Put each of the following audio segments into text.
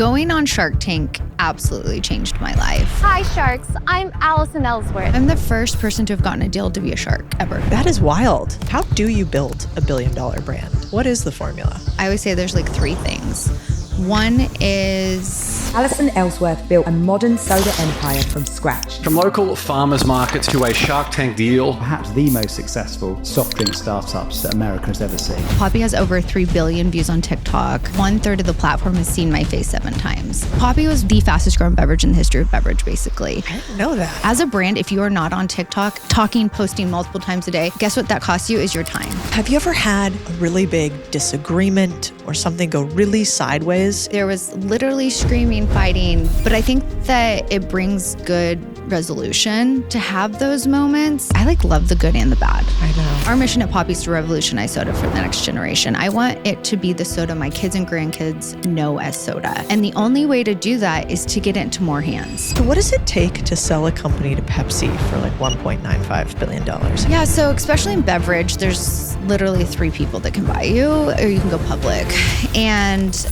Going on Shark Tank absolutely changed my life. Hi, Sharks. I'm Allison Ellsworth. I'm the first person to have gotten a deal to be a shark ever. That is wild. How do you build $1 billion brand? What is the formula? I always say there's like three things. One is... Allison Ellsworth built a modern soda empire from scratch. From local farmers markets to a Shark Tank deal. Perhaps the most successful soft drink startups that America has ever seen. Poppi has over 3 billion views on TikTok. 1/3 of the platform has seen my face 7 times. Poppi was the fastest growing beverage in the history of beverage, basically. I didn't know that. As a brand, if you are not on TikTok, posting multiple times a day, guess what that costs you is your time. Have you ever had a really big disagreement or something go really sideways? There was literally screaming, fighting, but I think that it brings good resolution to have those moments. I love the good and the bad. I know. Our mission at Poppi is to revolutionize soda for the next generation. I want it to be the soda my kids and grandkids know as soda. And the only way to do that is to get it into more hands. So what does it take to sell a company to Pepsi for $1.95 billion? Yeah, so especially in beverage, there's literally 3 people that can buy you, or you can go public. And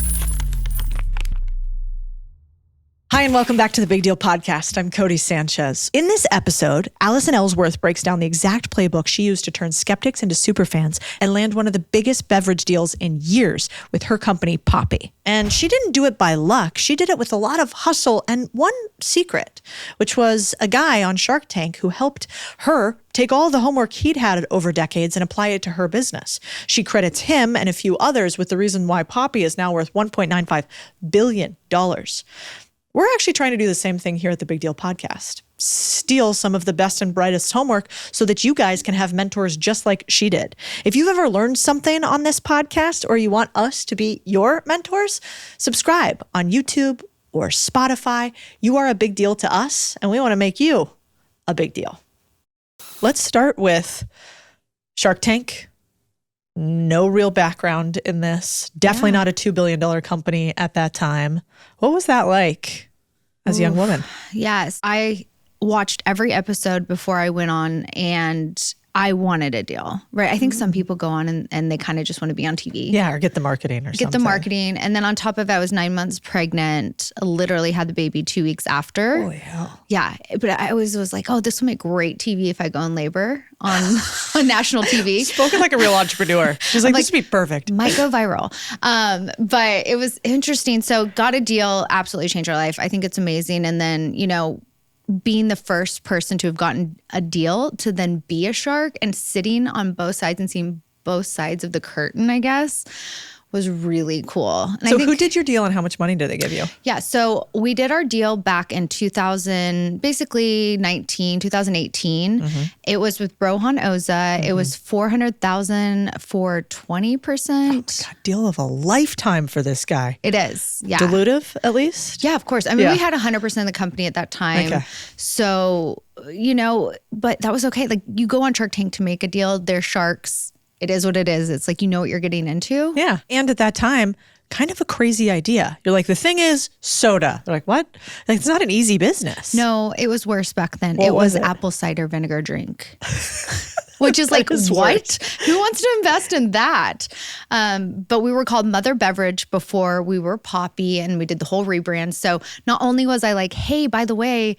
Hi, and welcome back to the Big Deal Podcast. I'm Cody Sanchez. In this episode, Allison Ellsworth breaks down the exact playbook she used to turn skeptics into superfans and land one of the biggest beverage deals in years with her company, Poppi. And she didn't do it by luck. She did it with a lot of hustle and one secret, which was a guy on Shark Tank who helped her take all the homework he'd had over decades and apply it to her business. She credits him and a few others with the reason why Poppi is now worth $1.95 billion. We're actually trying to do the same thing here at the Big Deal Podcast. Steal some of the best and brightest homework so that you guys can have mentors just like she did. If you've ever learned something on this podcast or you want us to be your mentors, subscribe on YouTube or Spotify. You are a big deal to us, and we want to make you a big deal. Let's start with Shark Tank. No real background in this. Definitely not a $2 billion company at that time. What was that like as a young woman? Yes, I watched every episode before I went on, and I wanted a deal, right? I think some people go on and they kind of just want to be on TV. Yeah, or get the marketing or something. Get the marketing. And then on top of that, I was 9 months pregnant, literally had the baby 2 weeks after. Oh, yeah. Yeah, but I always was like, oh, this will make great TV if I go in labor on national TV. Spoken like a real entrepreneur. She's like, this would be perfect. Might go viral. But it was interesting. So got a deal, absolutely changed our life. I think it's amazing. And then, being the first person to have gotten a deal to then be a shark and sitting on both sides and seeing both sides of the curtain, I guess, was really cool. And so who did your deal and how much money did they give you? Yeah, so we did our deal back in 2018. Mm-hmm. It was with Rohan Oza. Mm-hmm. It was $400,000 for 20%. Oh my God, deal of a lifetime for this guy. It is, yeah. Dilutive, at least? Yeah, of course. I mean, we had 100% of the company at that time. Okay. So, but that was okay. Like, you go on Shark Tank to make a deal. They're sharks. It is what it is. It's like, you know what you're getting into. Yeah. And at that time, kind of a crazy idea. You're like, the thing is soda. They're like, what? Like, it's not an easy business. No, it was worse back then. What it was it? apple cider vinegar drink. Which is like, is what? worse. Who wants to invest in that? But we were called Mother Beverage before we were Poppi, and we did the whole rebrand. So not only was I like, hey, by the way,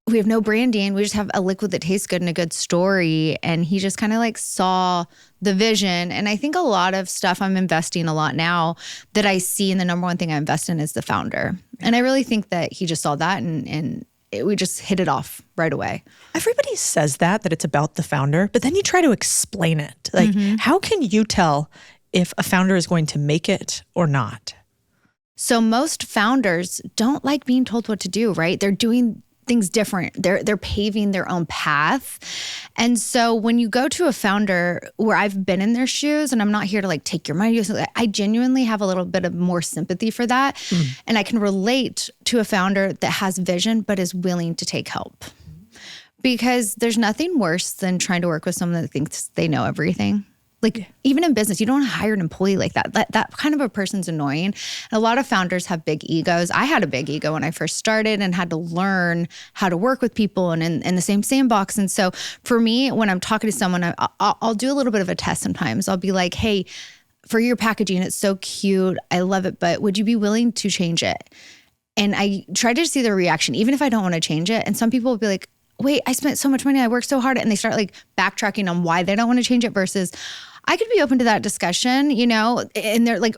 we have no branding. We just have a liquid that tastes good and a good story. And he just kind of like saw the vision. And I think a lot of stuff I'm investing a lot now that I see, and the number one thing I invest in is the founder. And I really think that he just saw that and we just hit it off right away. Everybody says that it's about the founder, but then you try to explain it. Like, how can you tell if a founder is going to make it or not? So most founders don't like being told what to do, right? They're doing things different. They're paving their own path. And so when you go to a founder where I've been in their shoes, and I'm not here to like take your money, I genuinely have a little bit of more sympathy for that. And I can relate to a founder that has vision, but is willing to take help. Because there's nothing worse than trying to work with someone that thinks they know everything. Like, even in business, you don't want to hire an employee like that. That kind of a person's annoying. And a lot of founders have big egos. I had a big ego when I first started and had to learn how to work with people and in the same sandbox. And so for me, when I'm talking to someone, I'll do a little bit of a test sometimes. I'll be like, hey, for your packaging, it's so cute. I love it, but would you be willing to change it? And I try to see their reaction, even if I don't want to change it. And some people will be like, wait, I spent so much money. I worked so hard. And they start like backtracking on why they don't want to change it versus I could be open to that discussion, and they're like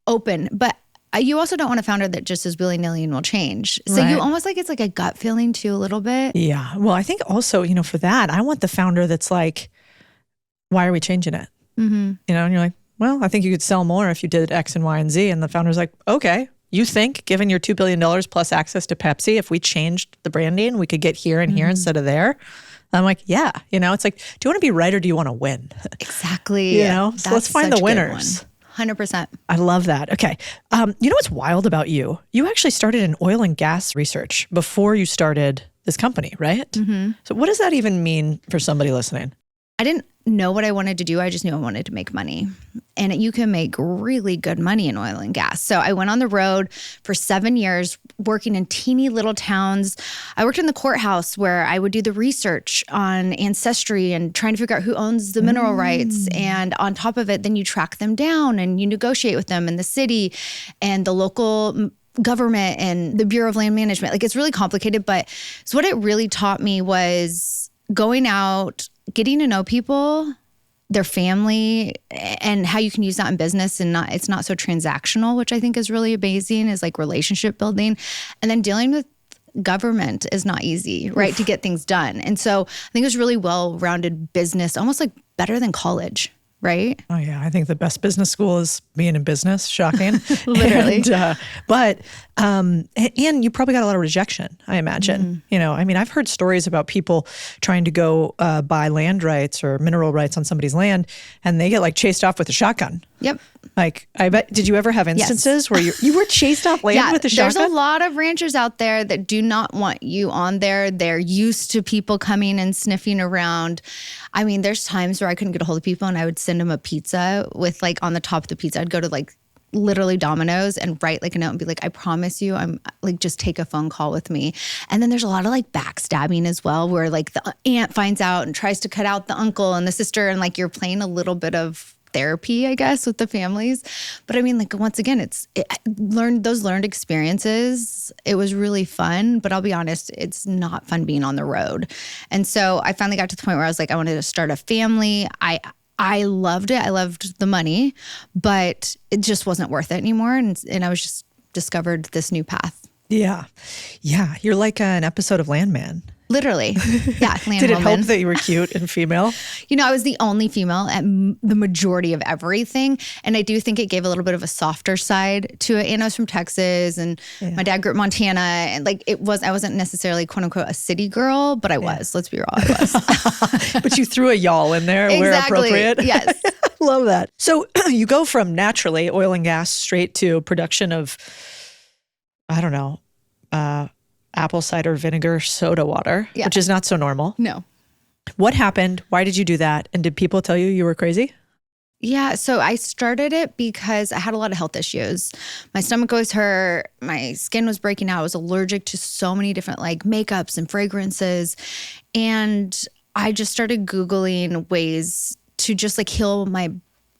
open. But you also don't want a founder that just is willy-nilly and will change. So you almost like it's like a gut feeling too a little bit. Yeah. Well, I think also, for that, I want the founder that's like, why are we changing it? Mm-hmm. And you're like, well, I think you could sell more if you did X and Y and Z. And the founder's like, okay, you think given your $2 billion plus access to Pepsi, if we changed the branding, we could get here and here instead of there? I'm like, yeah. It's like, do you want to be right or do you want to win? Exactly. So let's find the winners. 100%. I love that. Okay. You know what's wild about you? You actually started in oil and gas research before you started this company, right? Mm-hmm. So what does that even mean for somebody listening? I didn't know what I wanted to do. I just knew I wanted to make money. And you can make really good money in oil and gas. So I went on the road for 7 years working in teeny little towns. I worked in the courthouse where I would do the research on ancestry and trying to figure out who owns the mineral rights. And on top of it, then you track them down and you negotiate with them in the city and the local government and the Bureau of Land Management. Like it's really complicated. But so what it really taught me was going out, getting to know people, their family, and how you can use that in business and it's not so transactional, which I think is really amazing, is like relationship building. And then dealing with government is not easy, right? To get things done. And so I think it was really well-rounded business, almost like better than college. Right? Oh yeah, I think the best business school is being in business. Shocking, literally. And you probably got a lot of rejection, I imagine. Mm-hmm. I've heard stories about people trying to go buy land rights or mineral rights on somebody's land, and they get like chased off with a shotgun. Yep. Like, I bet, did you ever have instances where you were chased off land with a shotgun? There's a lot of ranchers out there that do not want you on there. They're used to people coming and sniffing around. There's times where I couldn't get a hold of people and I would send them a pizza with like on the top of the pizza, I'd go to like literally Domino's and write like a note and be like, I promise you, I'm like, just take a phone call with me. And then there's a lot of like backstabbing as well, where like the aunt finds out and tries to cut out the uncle and the sister. And like, you're playing a little bit of therapy, I guess, with the families. But like, once again, those learned experiences. It was really fun, but I'll be honest, it's not fun being on the road. And so I finally got to the point where I was like, I wanted to start a family. I loved it. I loved the money, but it just wasn't worth it anymore. And I was just discovered this new path. Yeah. Yeah. You're like an episode of Landman. Literally. Yeah. Did it help that you were cute and female? I was the only female at the majority of everything. And I do think it gave a little bit of a softer side to it. And I was from Texas and my dad grew up in Montana. And like I wasn't necessarily quote unquote a city girl, but I was. Let's be real, I was. But you threw a y'all in there where appropriate. Yes. I love that. So you go from naturally oil and gas straight to production of, I don't know, apple cider vinegar soda water, which is not so normal. No. What happened? Why did you do that? And did people tell you were crazy? Yeah. So I started it because I had a lot of health issues. My stomach was hurt. My skin was breaking out. I was allergic to so many different like makeups and fragrances. And I just started Googling ways to just like heal my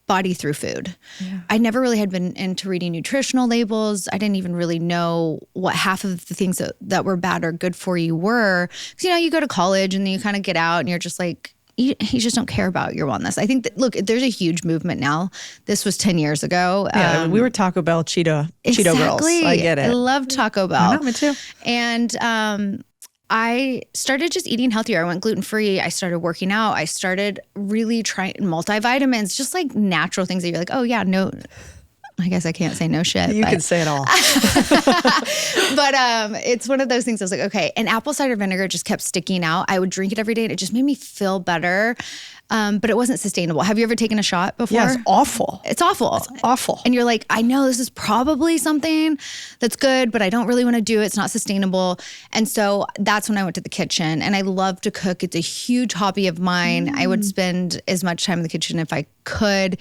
body through food. Yeah. I never really had been into reading nutritional labels. I didn't even really know what half of the things that were bad or good for you were. Because, you go to college and then you kind of get out and you're just like, you just don't care about your wellness. I think that, look, there's a huge movement now. This was 10 years ago. Yeah, we were Taco Bell Cheeto girls. I get it. I love Taco Bell. I know, me too. And I started just eating healthier. I went gluten-free. I started working out. I started really trying multivitamins, just like natural things that you're like, oh yeah, no, I guess I can't say no shit. You can say it all. But it's one of those things I was like, okay. And apple cider vinegar just kept sticking out. I would drink it every day and it just made me feel better. But it wasn't sustainable. Have you ever taken a shot before? Yeah, it's awful. It's awful. It's awful. And you're like, I know this is probably something that's good, but I don't really want to do it. It's not sustainable. And so that's when I went to the kitchen. And I love to cook. It's a huge hobby of mine. I would spend as much time in the kitchen if I could.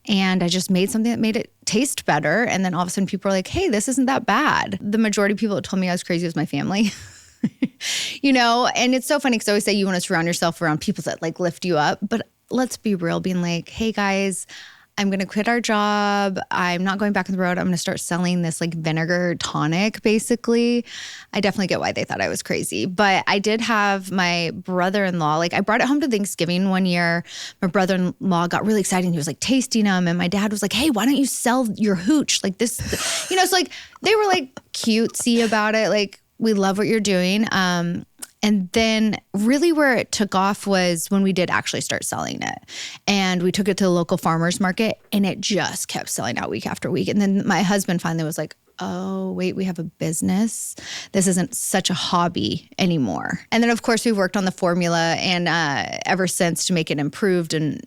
And I just made something that made it taste better. And then all of a sudden people were like, hey, this isn't that bad. The majority of people that told me I was crazy was my family. And it's so funny because I always say you want to surround yourself around people that like lift you up. But let's be real, being like, hey guys, I'm going to quit our job. I'm not going back on the road. I'm going to start selling this like vinegar tonic, basically. I definitely get why they thought I was crazy. But I did have my brother-in-law, like I brought it home to Thanksgiving one year. My brother-in-law got really excited and he was like tasting them. And my dad was like, hey, why don't you sell your hooch? Like this, it's like, they were like cutesy about it. Like, we love what you're doing. And then really where it took off was when we did actually start selling it. And we took it to the local farmer's market and it just kept selling out week after week. And then my husband finally was like, oh, wait, we have a business. This isn't such a hobby anymore. And then of course we worked on the formula and ever since to make it improved and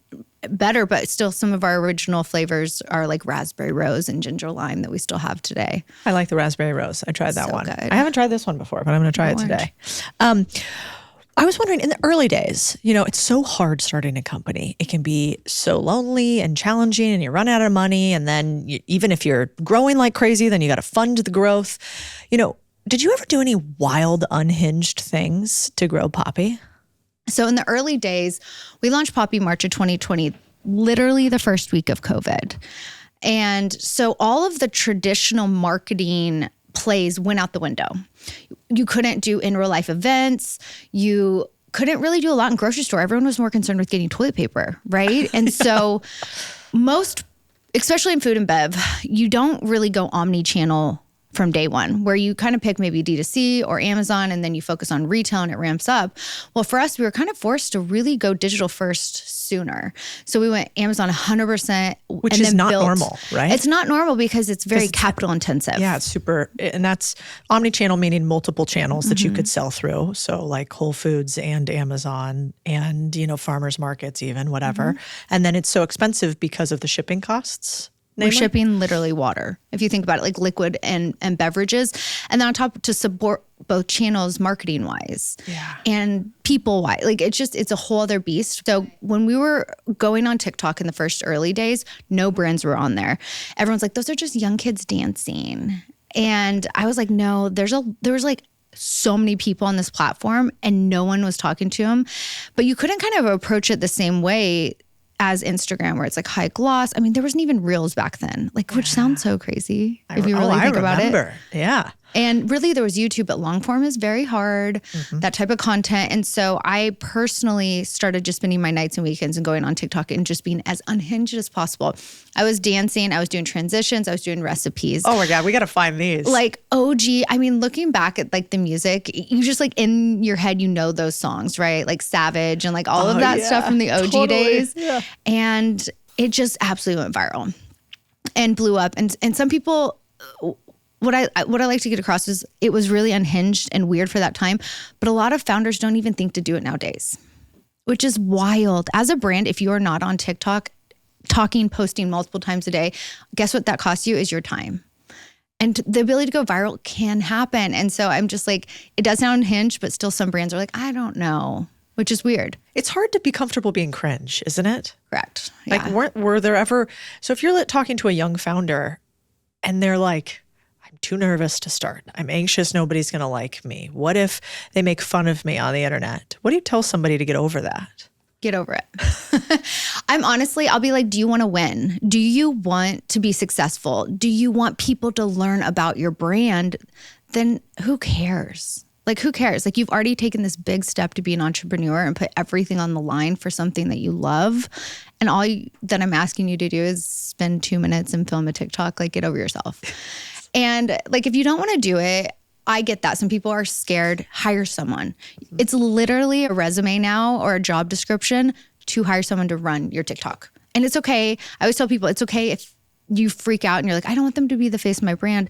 better, but still some of our original flavors are like raspberry rose and ginger lime that we still have today. I like the raspberry rose. I tried that So one. good. I haven't tried this one before, but I'm going to try it today. I was wondering, in the early days, it's so hard starting a company. It can be so lonely and challenging and you run out of money. And then even if you're growing like crazy, then you got to fund the growth. Did you ever do any wild, unhinged things to grow Poppi? So in the early days, we launched Poppi March of 2020, literally the first week of COVID. And so all of the traditional marketing plays went out the window. You couldn't do in real life events. You couldn't really do a lot in grocery store. Everyone was more concerned with getting toilet paper, right? And so most, especially in food and bev, you don't really go omni-channel from day one, where you kind of pick maybe D2C or Amazon and then you focus on retail and it ramps up. Well, for us, we were kind of forced to really go digital first sooner. So we went Amazon 100%. Which is not normal, right? It's not normal because it's very capital intensive. Yeah, it's super. And that's omni-channel, meaning multiple channels that you could sell through. So like Whole Foods and Amazon and, farmers markets even, whatever. And then it's so expensive because of the shipping costs. We're shipping literally water, if you think about it, like liquid and beverages. And then on top to support both channels marketing wise and people wise. Like it's a whole other beast. So when we were going on TikTok in the first early days, no brands were on there. Everyone's like, those are just young kids dancing. And I was like, no, there was like so many people on this platform and no one was talking to them. But you couldn't kind of approach it the same way as Instagram, where it's like high gloss. I mean, there wasn't even Reels back then, which sounds so crazy if you really think about it. Yeah. And really there was YouTube, but long form is very hard, that type of content. And so I personally started just spending my nights and weekends and going on TikTok and just being as unhinged as possible. I was dancing, I was doing transitions, I was doing recipes. Oh my God, we got to find these. Like OG, I mean, looking back at like the music, you just like in your head, those songs, right? Like Savage and like all of that stuff from the OG days. Yeah. And it just absolutely went viral and blew up. And some people, what I like to get across is it was really unhinged and weird for that time, but a lot of founders don't even think to do it nowadays, which is wild. As a brand, if you are not on TikTok, posting multiple times a day, guess what that costs you is your time. And the ability to go viral can happen. And so I'm just like, it does sound unhinged, but still some brands are like, I don't know, which is weird. It's hard to be comfortable being cringe, isn't it? Correct. Yeah. Like, were there ever, so if you're talking to a young founder and they're like, too nervous to start. I'm anxious. Nobody's going to like me. What if they make fun of me on the internet? What do you tell somebody to get over that? Get over it. I'll be like, do you want to win? Do you want to be successful? Do you want people to learn about your brand? Then who cares? Like, who cares? Like, you've already taken this big step to be an entrepreneur and put everything on the line for something that you love. And all that I'm asking you to do is spend 2 minutes and film a TikTok. Like, get over yourself. And like, if you don't want to do it, I get that. Some people are scared. Hire someone. It's literally a resume now or a job description to hire someone to run your TikTok. And it's okay. I always tell people it's okay if you freak out and you're like, I don't want them to be the face of my brand.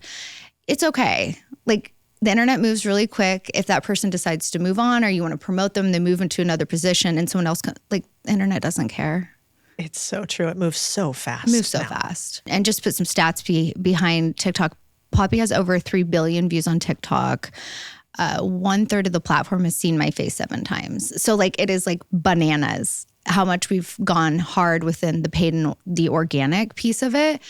It's okay. Like, the internet moves really quick. If that person decides to move on or you want to promote them, they move into another position and someone else, the internet doesn't care. It's so true. It moves so fast. And just put some stats behind TikTok. Poppi has over 3 billion views on TikTok. 1/3 of the platform has seen my face 7 times. So like, it is like bananas. how much we've gone hard within the paid and the organic piece of it.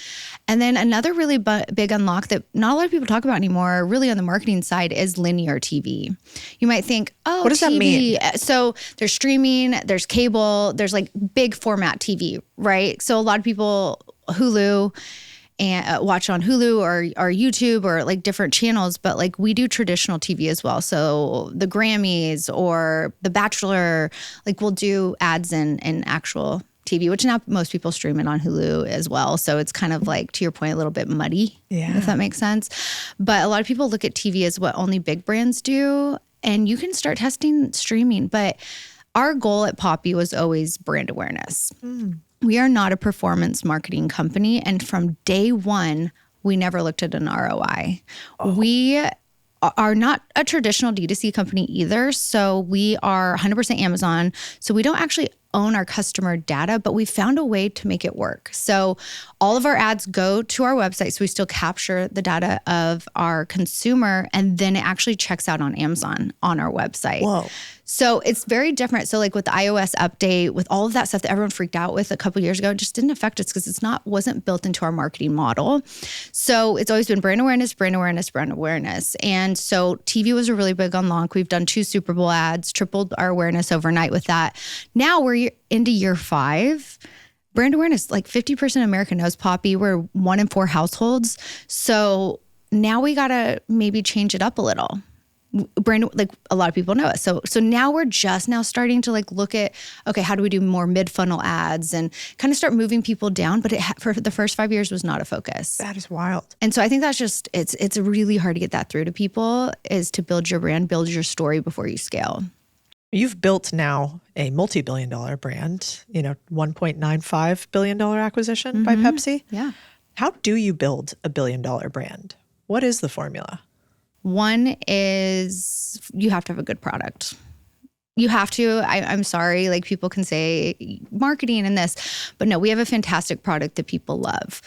And then another really big unlock that not a lot of people talk about anymore, really on the marketing side, is linear TV. You might think, oh, what does that mean? So there's streaming, there's cable, there's like big format TV, right? So a lot of people, Hulu, and watch on Hulu or YouTube or like different channels, but like we do traditional TV as well. So the Grammys or The Bachelor, like we'll do ads in actual TV, which now most people stream it on Hulu as well. So it's kind of like, to your point, a little bit muddy, if that makes sense. But a lot of people look at TV as what only big brands do, and you can start testing streaming. But our goal at Poppi was always brand awareness. We are not a performance marketing company. And from day one, we never looked at an ROI. We are not a traditional D2C company either. So we are 100% Amazon. So we don't actually own our customer data, but we found a way to make it work. So all of our ads go to our website. So we still capture the data of our consumer, and then it actually checks out on Amazon on our website. Whoa. So it's very different. So like with the iOS update, with all of that stuff that everyone freaked out with a couple of years ago, it just didn't affect us because wasn't built into our marketing model. So it's always been brand awareness, brand awareness, brand awareness. And so TV was a really big unlock. We've done 2 Super Bowl ads, tripled our awareness overnight with that. Now we're into year 5. Brand awareness, like 50% of America knows Poppi. We're 1 in 4 households. So now we got to maybe change it up a little. Brand, like a lot of people know it. So now we're just now starting to like look at, okay, how do we do more mid-funnel ads and kind of start moving people down? But for the first 5 years was not a focus. That is wild. And so I think that's just, it's really hard to get that through to people, is to build your brand, build your story before you scale. You've built now a multi-billion-dollar brand, $1.95 billion acquisition by Pepsi. Yeah. How do you build a billion-dollar brand? What is the formula? One is you have to have a good product. You have to. I'm sorry, like people can say marketing and this, but no, we have a fantastic product that people love.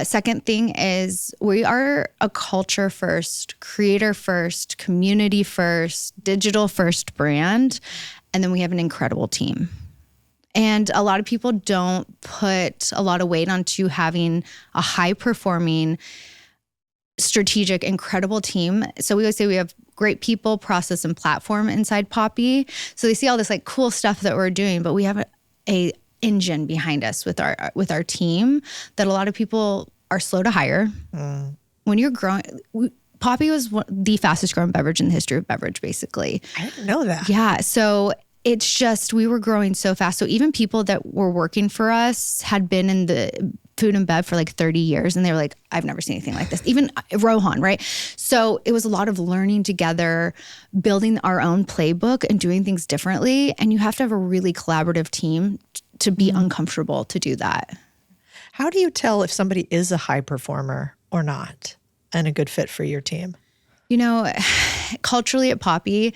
Second thing is we are a culture first, creator first, community first, digital first brand. And then we have an incredible team. And a lot of people don't put a lot of weight onto having a high performing, strategic, incredible team. So we always say we have great people, process, and platform inside Poppi. So they see all this like cool stuff that we're doing, but we have a engine behind us with our team that a lot of people are slow to hire. When you're growing, Poppi was the fastest growing beverage in the history of beverage, basically. I didn't know that. Yeah. So it's just, we were growing so fast. So even people that were working for us had been in the food and bev for like 30 years. And they were like, I've never seen anything like this. Even Rohan, right? So it was a lot of learning together, building our own playbook and doing things differently. And you have to have a really collaborative team to be uncomfortable to do that. How do you tell if somebody is a high performer or not and a good fit for your team? Culturally at Poppi,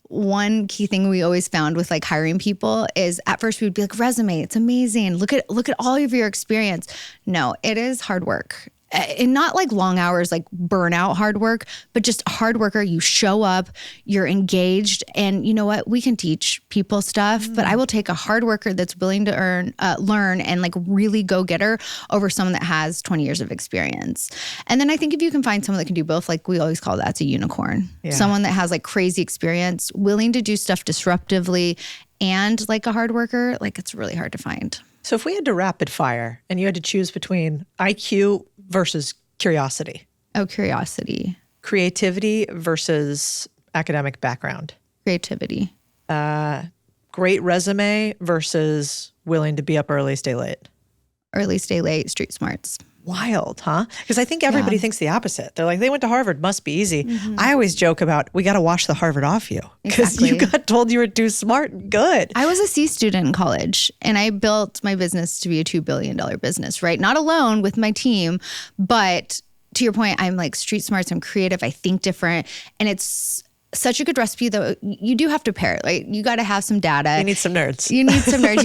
one key thing we always found with like hiring people is at first we'd be like, resume, it's amazing. Look at all of your experience. No, it is hard work. And not like long hours, like burnout hard work, but just hard worker. You show up, you're engaged, and you know what? We can teach people stuff, but I will take a hard worker that's willing to learn and like really go getter over someone that has 20 years of experience. And then I think if you can find someone that can do both, like we always call that's a unicorn. Yeah. Someone that has like crazy experience, willing to do stuff disruptively, and like a hard worker, like it's really hard to find. So if we had to rapid fire and you had to choose between IQ versus curiosity. Oh, curiosity. Creativity versus academic background. Creativity. Great resume versus willing to be up early, stay late. Early, stay late, street smarts. Wild, huh? Because I think everybody thinks the opposite. They're like, they went to Harvard, must be easy. I always joke about, we got to wash the Harvard off you. Because you got told you were too smart. Good. I was a C student in college, and I built my business to be a $2 billion business, right? Not alone, with my team, but to your point, I'm like street smarts, I'm creative, I think different, and it's such a good recipe, though. You do have to pair it. Like, you got to have some data. You need some nerds. You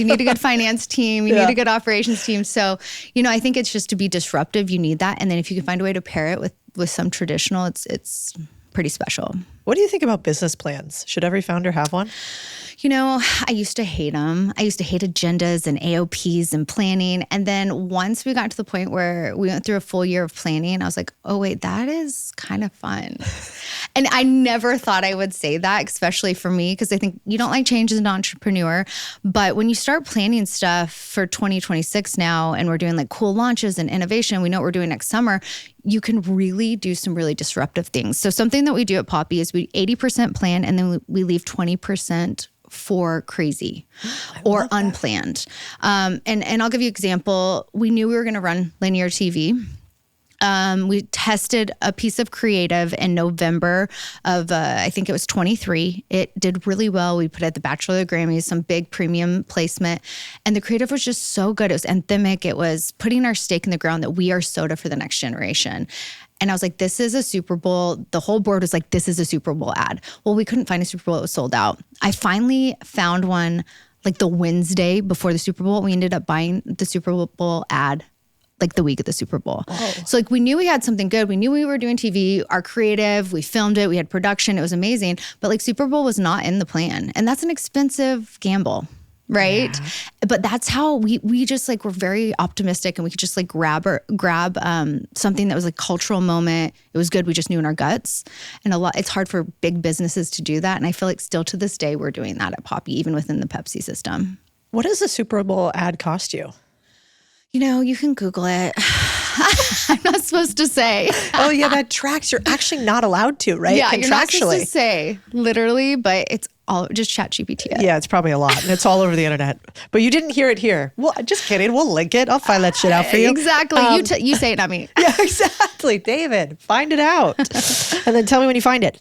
need a good finance team. You need a good operations team. So, I think it's just to be disruptive. You need that. And then if you can find a way to pair it with some traditional, it's pretty special. What do you think about business plans? Should every founder have one? You know, I used to hate them. I used to hate agendas and AOPs and planning. And then once we got to the point where we went through a full year of planning, I was like, oh, wait, that is kind of fun. And I never thought I would say that, especially for me, because I think you don't like change as an entrepreneur. But when you start planning stuff for 2026 now, and we're doing like cool launches and innovation, we know what we're doing next summer, you can really do some really disruptive things. So something that we do at Poppi is we 80% plan and then we leave 20% for crazy or unplanned. And I'll give you an example. We knew we were going to run linear TV. We tested a piece of creative in November of, I think it was 23. It did really well. We put it at the Bachelor of the Grammys, some big premium placement. And the creative was just so good. It was anthemic. It was putting our stake in the ground that we are soda for the next generation. And I was like, this is a Super Bowl. The whole board was like, this is a Super Bowl ad. Well, we couldn't find a Super Bowl. It was sold out. I finally found one like the Wednesday before the Super Bowl. We ended up buying the Super Bowl ad like the week of the Super Bowl. Oh. So like we knew we had something good. We knew we were doing TV, our creative, we filmed it, we had production. It was amazing. But like Super Bowl was not in the plan. And that's an expensive gamble. Right. Yeah. But that's how we just like, we're very optimistic and we could just like grab something that was a cultural moment. It was good. We just knew in our guts. And it's hard for big businesses to do that. And I feel like still to this day, we're doing that at Poppi, even within the Pepsi system. What does a Super Bowl ad cost you? You know, you can Google it. I'm not supposed to say. Oh yeah, that tracks. You're actually not allowed to, right? Yeah, you're not supposed to say literally, but it's all just ChatGPT it. Yeah, it's probably a lot. And it's all over the internet. But you didn't hear it here. Well, just kidding. We'll link it. I'll find that shit out for you. Exactly. You say it, not me. Yeah, exactly. David, find it out. And then tell me when you find it.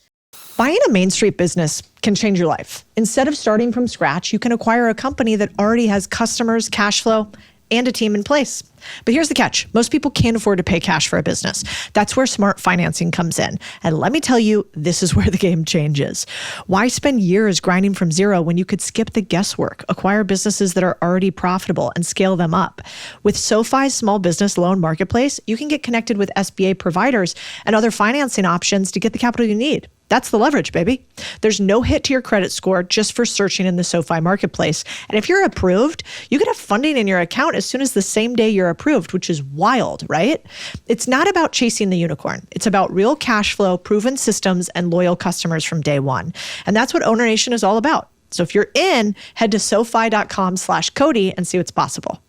Buying a Main Street business can change your life. Instead of starting from scratch, you can acquire a company that already has customers, cash flow, and a team in place. But here's the catch. Most people can't afford to pay cash for a business. That's where smart financing comes in. And let me tell you, this is where the game changes. Why spend years grinding from zero when you could skip the guesswork, acquire businesses that are already profitable, and scale them up? With SoFi's small business loan marketplace, you can get connected with SBA providers and other financing options to get the capital you need. That's the leverage, baby. There's no hit to your credit score just for searching in the SoFi marketplace. And if you're approved, you can have funding in your account as soon as the same day you're approved, which is wild, right? It's not about chasing the unicorn. It's about real cash flow, proven systems, and loyal customers from day one. And that's what Owner Nation is all about. So if you're in, head to SoFi.com/Cody and see what's possible.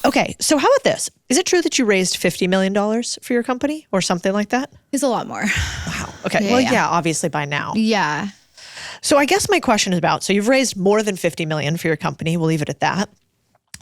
Okay, so how about this? Is it true that you raised $50 million for your company or something like that? It's a lot more. Wow. Okay. Yeah, obviously by now. Yeah. So I guess my question is about, so you've raised more than $50 million for your company. We'll leave it at that.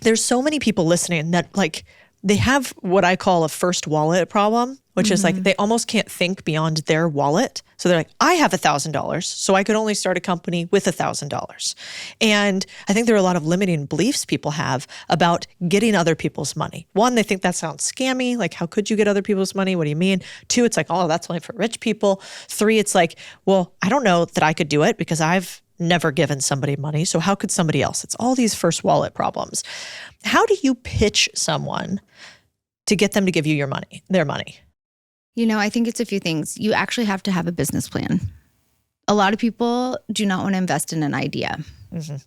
There's so many people listening that like, they have what I call a first wallet problem, which is like they almost can't think beyond their wallet. So they're like, I have $1,000, so I could only start a company with $1,000. And I think there are a lot of limiting beliefs people have about getting other people's money. One, they think that sounds scammy. Like, how could you get other people's money? What do you mean? Two, it's like, oh, that's only for rich people. Three, it's like, well, I don't know that I could do it because I've never given somebody money. So how could somebody else? It's all these first wallet problems. How do you pitch someone to get them to give you their money? You know, I think it's a few things. You actually have to have a business plan. A lot of people do not want to invest in an idea. Mm-hmm.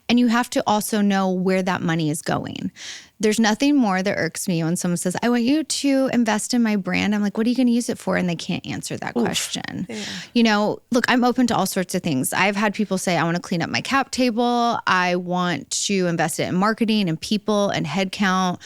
And you have to also know where that money is going. There's nothing more that irks me when someone says, I want you to invest in my brand. I'm like, what are you going to use it for? And they can't answer that question. Yeah. You know, look, I'm open to all sorts of things. I've had people say, I want to clean up my cap table. I want to invest it in marketing and people and headcount.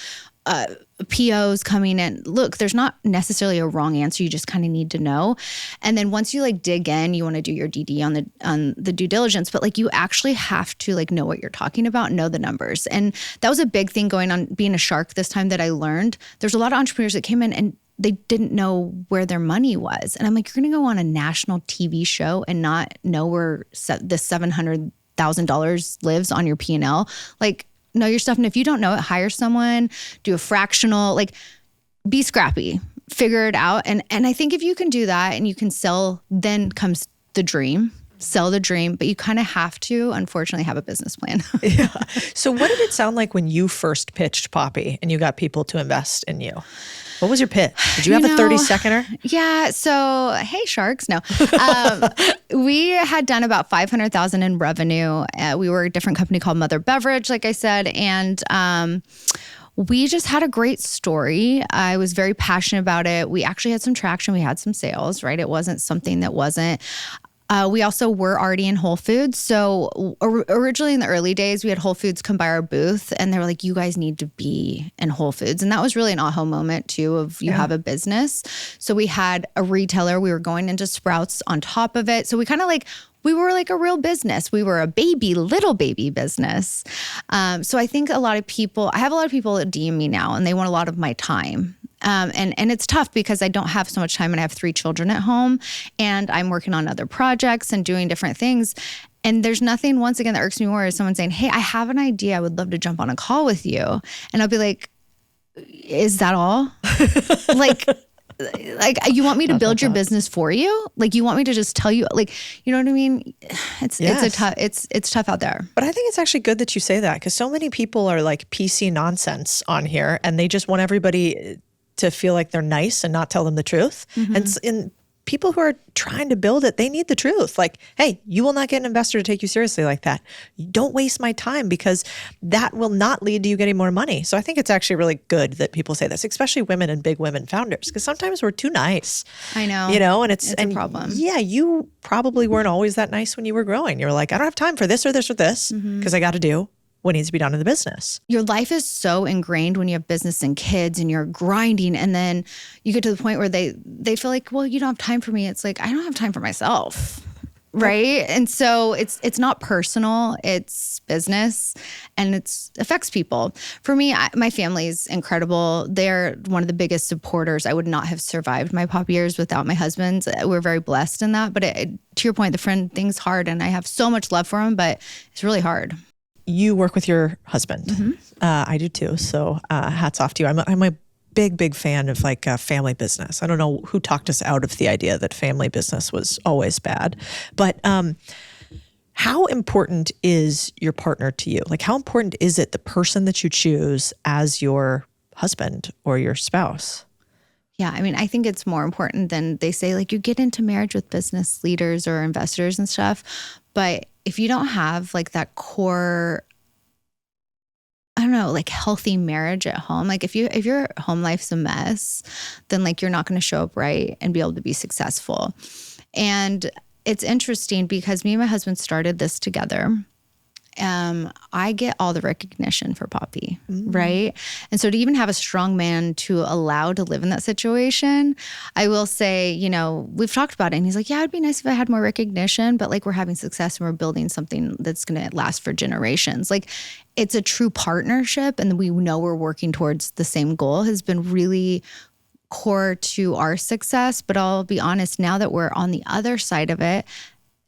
POs coming in. Look, there's not necessarily a wrong answer. You just kind of need to know. And then once you like dig in, you want to do your DD on the due diligence, but like you actually have to like know what you're talking about, know the numbers. And that was a big thing going on being a shark this time that I learned. There's a lot of entrepreneurs that came in and they didn't know where their money was. And I'm like, you're going to go on a national TV show and not know where the $700,000 lives on your P&L. Like, know your stuff. And if you don't know it, hire someone, do a fractional, like be scrappy, figure it out. And I think if you can do that and you can sell, then comes the dream, sell the dream, but you kind of have to, unfortunately, have a business plan. Yeah. So what did it sound like when you first pitched Poppi and you got people to invest in you? What was your pitch? Did you have a 30-seconder? Yeah. So, hey, sharks. No. We had done about $500,000 in revenue. We were a different company called Beverage, like I said. And we just had a great story. I was very passionate about it. We actually had some traction. We had some sales, right? It wasn't something that wasn't. We also were already in Whole Foods. So originally in the early days, we had Whole Foods come by our booth and they were like, you guys need to be in Whole Foods. And that was really an aha moment too of you have a business. So we had a retailer. We were going into Sprouts on top of it. So we kind of we were like a real business. We were a little baby business. So I think I have a lot of people that DM me now and they want a lot of my time. And it's tough because I don't have so much time and I have 3 children at home and I'm working on other projects and doing different things. And there's nothing, once again, that irks me more is someone saying, hey, I have an idea. I would love to jump on a call with you. And I'll be like, is that all? like you want me to build your business for you? Like you want me to just tell you, like, you know what I mean? It's tough out there. But I think it's actually good that you say that because so many people are like PC nonsense on here and they just want everybody to feel like they're nice and not tell them the truth. And people who are trying to build it, they need the truth. Like, hey, you will not get an investor to take you seriously like that. Don't waste my time because that will not lead to you getting more money. So I think it's actually really good that people say this, especially women and big women founders, because sometimes we're too nice. I know. And it's a problem. Yeah, you probably weren't always that nice when you were growing. You're like, I don't have time for this or this or this because I got to do what needs to be done in the business. Your life is so ingrained when you have business and kids and you're grinding and then you get to the point where they feel like, well, you don't have time for me. It's like, I don't have time for myself. Right. And so it's not personal, it's business and it affects people. For me, my family's incredible. They're one of the biggest supporters. I would not have survived my Poppi years without my husband. We're very blessed in that. But to your point, the friend thing's hard and I have so much love for him, but it's really hard. You work with your husband. I do too. So hats off to you. I'm a big fan of like family business. I don't know who talked us out of the idea that family business was always bad. But how important is your partner to you? Like how important is it the person that you choose as your husband or your spouse? Yeah, I mean, I think it's more important than they say, like you get into marriage with business leaders or investors and stuff. But if you don't have like that core, I don't know, like healthy marriage at home, like if your home life's a mess, then like you're not going to show up right and be able to be successful. And it's interesting because me and my husband started this together. I get all the recognition for Poppi, right? And so to even have a strong man to allow to live in that situation, I will say, we've talked about it and he's like, yeah, it'd be nice if I had more recognition, but like we're having success and we're building something that's going to last for generations. Like it's a true partnership and we know we're working towards the same goal has been really core to our success. But I'll be honest, now that we're on the other side of it,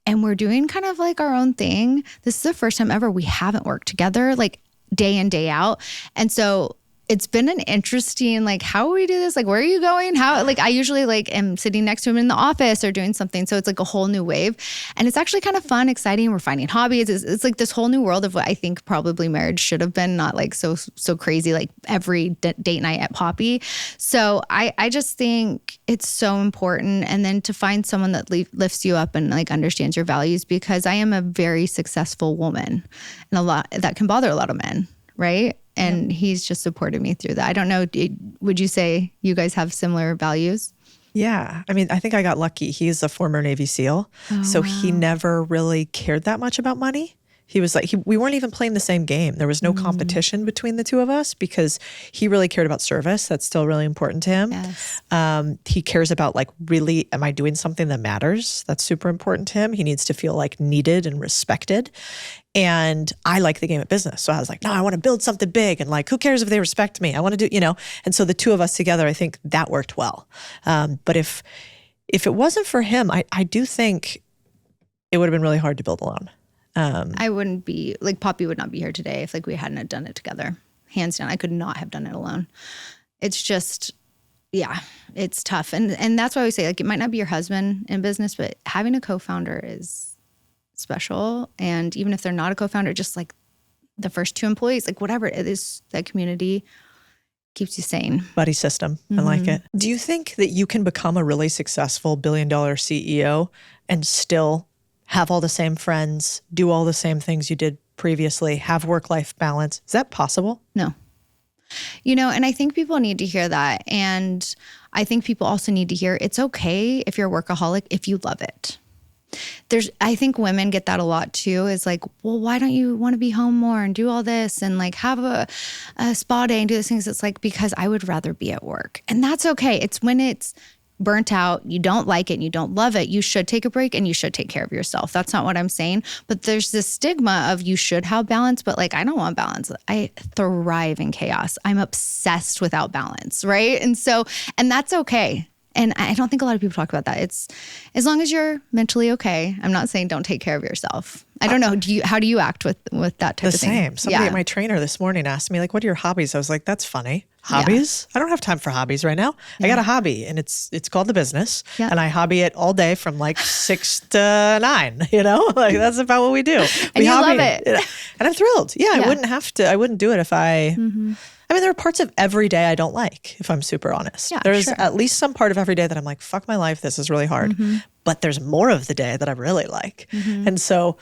and we're doing kind of like our own thing. This is the first time ever we haven't worked together, like day in, day out. And so it's been an interesting, like, how we do this? Like, where are you going? How, like, I usually like am sitting next to him in the office or doing something. So it's like a whole new wave. And it's actually kind of fun, exciting. We're finding hobbies. It's like this whole new world of what I think probably marriage should have been, not like so crazy, like every date night at Poppi. So I just think it's so important. And then to find someone that lifts you up and like understands your values, because I am a very successful woman and a lot that can bother a lot of men, right? And he's just supported me through that. I don't know, would you say you guys have similar values? Yeah. I mean, I think I got lucky. He's a former Navy SEAL. So he never really cared that much about money. He was like, we weren't even playing the same game. There was no competition between the two of us because he really cared about service. That's still really important to him. Yes. He cares about like, really, am I doing something that matters? That's super important to him. He needs to feel like needed and respected. And I like the game of business. So I was like, no, I want to build something big. And like, who cares if they respect me? I want to do, And so the two of us together, I think that worked well. But if it wasn't for him, I do think it would have been really hard to build alone. I wouldn't be, like Poppi would not be here today if like we hadn't done it together. Hands down, I could not have done it alone. It's just, yeah, it's tough. And that's why we say like, it might not be your husband in business, but having a co-founder is special. And even if they're not a co-founder, just like the first 2 employees, like whatever it is, that community, keeps you sane. Buddy system. I like it. Do you think that you can become a really successful billion-dollar CEO and still have all the same friends, do all the same things you did previously, have work-life balance? Is that possible? No. And I think people need to hear that. And I think people also need to hear it's okay if you're a workaholic, if you love it. I think women get that a lot too, is like, well, why don't you want to be home more and do all this and like have a spa day and do these things? It's like, because I would rather be at work. And that's okay. It's when it's burnt out, you don't like it and you don't love it, you should take a break and you should take care of yourself. That's not what I'm saying. But there's this stigma of you should have balance, but like, I don't want balance. I thrive in chaos. I'm obsessed without balance, right? And that's okay. And I don't think a lot of people talk about that. It's as long as you're mentally okay. I'm not saying don't take care of yourself. I don't know. How do you act with that type of thing? The same. Somebody at my trainer this morning asked me, like, what are your hobbies? I was like, that's funny. Hobbies? I don't have time for hobbies right now. I got a hobby and it's called the business. Yeah. And I hobby it all day from like 6 to 9, like that's about what we do. And you love it. And I'm thrilled. Yeah, I wouldn't have to, I wouldn't do it if I mean, there are parts of every day I don't like, if I'm super honest. Yeah, there's at least some part of every day that I'm like, fuck my life, this is really hard. But there's more of the day that I really like. And so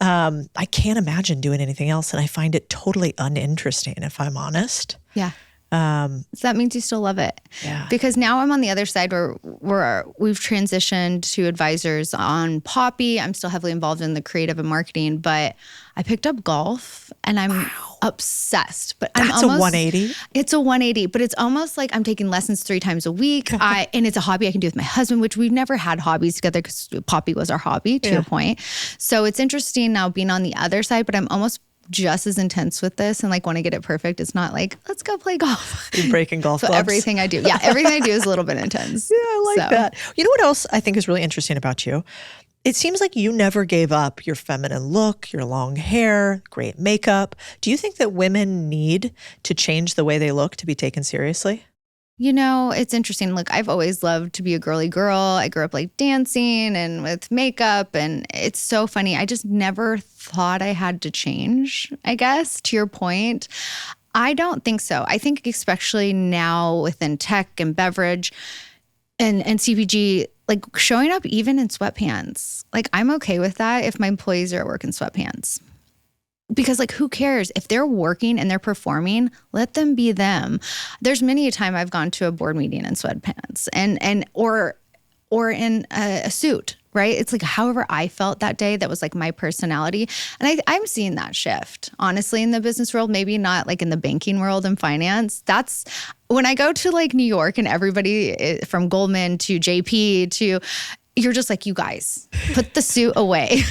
I can't imagine doing anything else. And I find it totally uninteresting, if I'm honest. Yeah. So that means you still love it. Yeah. Because now I'm on the other side where we've transitioned to advisors on Poppi. I'm still heavily involved in the creative and marketing, but I picked up golf and I'm obsessed. But that's a 180. It's a 180, but it's almost like I'm taking lessons 3 times a week. And it's a hobby I can do with my husband, which we've never had hobbies together because Poppi was our hobby, to your point. So it's interesting now being on the other side, but I'm almost just as intense with this and like want to get it perfect. It's not like, let's go play golf. You're breaking golf clubs. Everything I do. Yeah, everything I do is a little bit intense. Yeah, I like that. You know what else I think is really interesting about you? It seems like you never gave up your feminine look, your long hair, great makeup. Do you think that women need to change the way they look to be taken seriously? It's interesting. Look, I've always loved to be a girly girl. I grew up like dancing and with makeup, and it's so funny. I just never thought I had to change, I guess, to your point. I don't think so. I think especially now within tech and beverage and CPG, like showing up even in sweatpants, like I'm okay with that if my employees are at work in sweatpants. Because like, who cares? If they're working and they're performing, let them be them. There's many a time I've gone to a board meeting in sweatpants or in a suit, right? It's like however I felt that day, that was like my personality. And I'm seeing that shift, honestly, in the business world, maybe not like in the banking world and finance. That's when I go to like New York and everybody from Goldman to JP to... You're just like, you guys, put the suit away.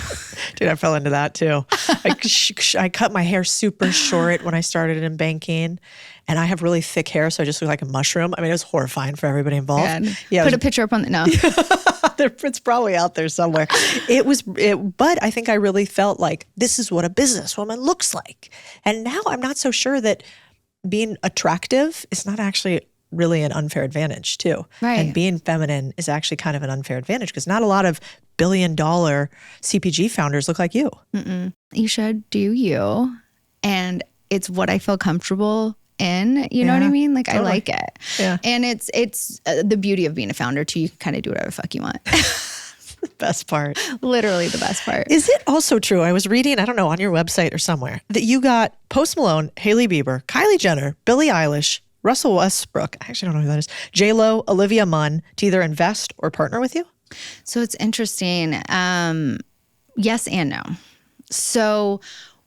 Dude, I fell into that too. I cut my hair super short when I started in banking, and I have really thick hair, so I just look like a mushroom. I mean, it was horrifying for everybody involved. Man. Yeah, put a picture up on the, no. It's probably out there somewhere. But I think I really felt like this is what a businesswoman looks like. And now I'm not so sure that being attractive is not actually really an unfair advantage too. Right. And being feminine is actually kind of an unfair advantage because not a lot of billion-dollar CPG founders look like you. You should do you. And it's what I feel comfortable in. You know what I mean? Like, totally. I like it. Yeah. And it's the beauty of being a founder too. You can kind of do whatever the fuck you want. The best part. Literally the best part. Is it also true, I was reading, I don't know, on your website or somewhere, that you got Post Malone, Hailey Bieber, Kylie Jenner, Billie Eilish, Russell Westbrook, I actually don't know who that is, J-Lo, Olivia Munn, to either invest or partner with you? So it's interesting. Yes and no. So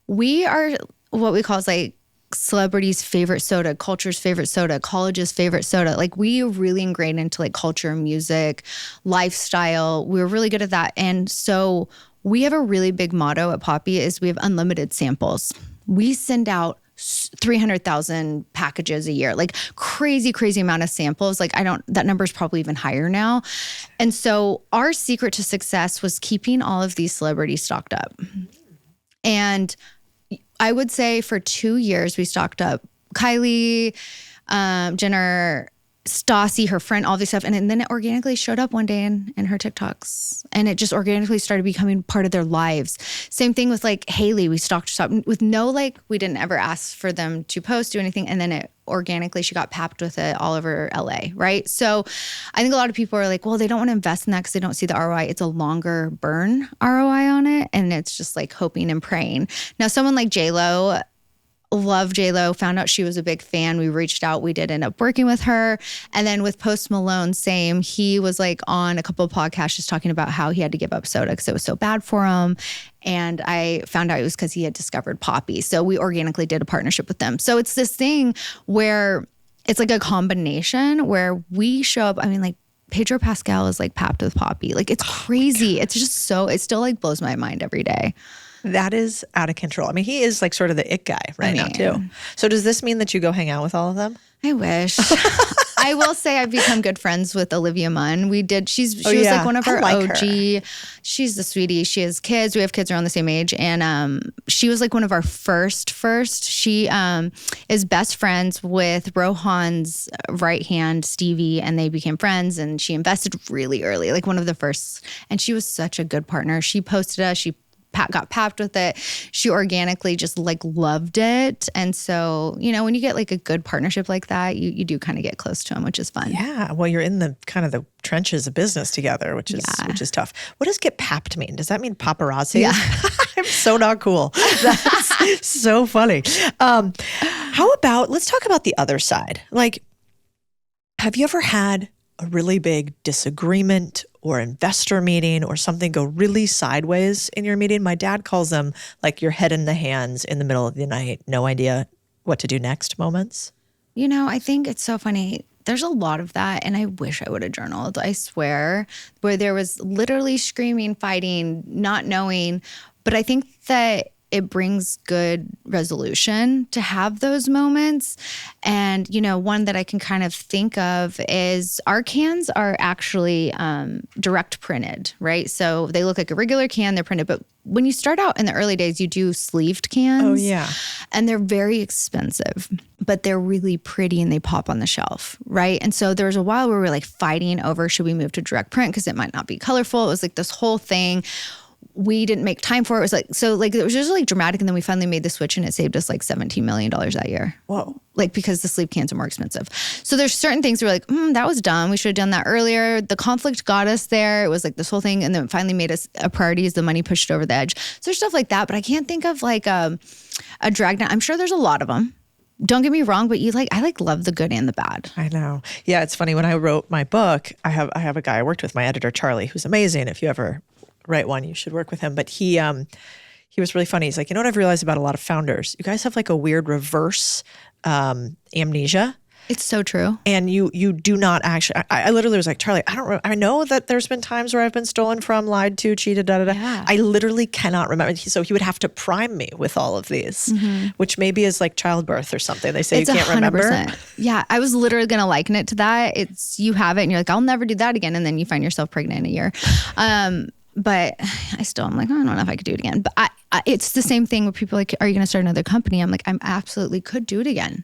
we are what we call is like celebrities' favorite soda, culture's favorite soda, college's favorite soda. Like we are really ingrained into like culture, music, lifestyle. We're really good at that. And so we have a really big motto at Poppi is we have unlimited samples. We send out 300,000 packages a year, like crazy amount of samples. Like that number is probably even higher now. And so our secret to success was keeping all of these celebrities stocked up. And I would say for 2 years, we stocked up Kylie Jenner, Stassi, her friend, all this stuff. And then it organically showed up one day in her TikToks. And it just organically started becoming part of their lives. Same thing with like Haley. We stalked with no, like, we didn't ever ask for them to post, do anything. And then it organically, she got papped with it all over LA, right? So I think a lot of people are like, well, they don't want to invest in that because they don't see the ROI. It's a longer burn ROI on it. And it's just like hoping and praying. Now, someone like J-Lo, love J-Lo, found out she was a big fan. We reached out. We did end up working with her. And then with Post Malone, same. He was like on a couple of podcasts just talking about how he had to give up soda because it was so bad for him. And I found out it was because he had discovered Poppi. So we organically did a partnership with them. So it's this thing where it's like a combination where we show up. I mean, like Pedro Pascal is like papped with Poppi. Like it's crazy. It's just so, it still like blows my mind every day. That is out of control. I mean, he is like sort of the it guy now too. So does this mean that you go hang out with all of them? I wish. I will say I've become good friends with Olivia Munn. She was like one of our OG. Her. She's the sweetie. She has kids. We have kids around the same age. And she was like one of our first. She is best friends with Rohan's right hand, Stevie, and they became friends. And she invested really early, like one of the first. And she was such a good partner. She posted us. She got papped with it. She organically just like loved it. And so, you know, when you get like a good partnership like that, you do kind of get close to them, which is fun. Yeah. Well, you're in the kind of the trenches of business together, which is tough. What does get papped mean? Does that mean paparazzi? Yeah. I'm so not cool. That's so funny. How about, let's talk about the other side. Like, have you ever had a really big disagreement or investor meeting or something go really sideways in your meeting? My dad calls them like your head in the hands in the middle of the night, no idea what to do next moments. You know, I think it's so funny. There's a lot of that, and I wish I would have journaled, I swear, where there was literally screaming, fighting, not knowing. But I think that it brings good resolution to have those moments. And, you know, one that I can kind of think of is our cans are actually direct printed, right? So they look like a regular can, they're printed. But when you start out in the early days, you do sleeved cans. Oh, yeah. And they're very expensive, but they're really pretty and they pop on the shelf, right? And so there was a while where we were like fighting over, should we move to direct print because it might not be colorful? It was like this whole thing. We didn't make time for it. It was like, so like, it was just like dramatic. And then we finally made the switch and it saved us like $17 million that year. Whoa. Like, because the sleeve cans are more expensive. So there's certain things where we're like, that was dumb. We should have done that earlier. The conflict got us there. It was like this whole thing. And then it finally made us a priority as the money pushed over the edge. So there's stuff like that, but I can't think of like a drag down. I'm sure there's a lot of them. Don't get me wrong, but I love the good and the bad. I know. Yeah, it's funny. When I wrote my book, I have a guy I worked with, my editor, Charlie, who's amazing. If you ever write one, you should work with him. But he was really funny. He's like, you know what I've realized about a lot of founders? You guys have like a weird reverse amnesia. It's so true. And you do not actually, I literally was like, Charlie, I know that there's been times where I've been stolen from, lied to, cheated, Yeah. I literally cannot remember. So he would have to prime me with all of these, which maybe is like childbirth or something. They say it's you can't 100%. remember. Yeah, I was literally going to liken it to that. It's, you have it and you're like, I'll never do that again. And then you find yourself pregnant in a year. But I'm like, I don't know if I could do it again. But it's the same thing where people are like, are you going to start another company? I'm like, I absolutely could do it again.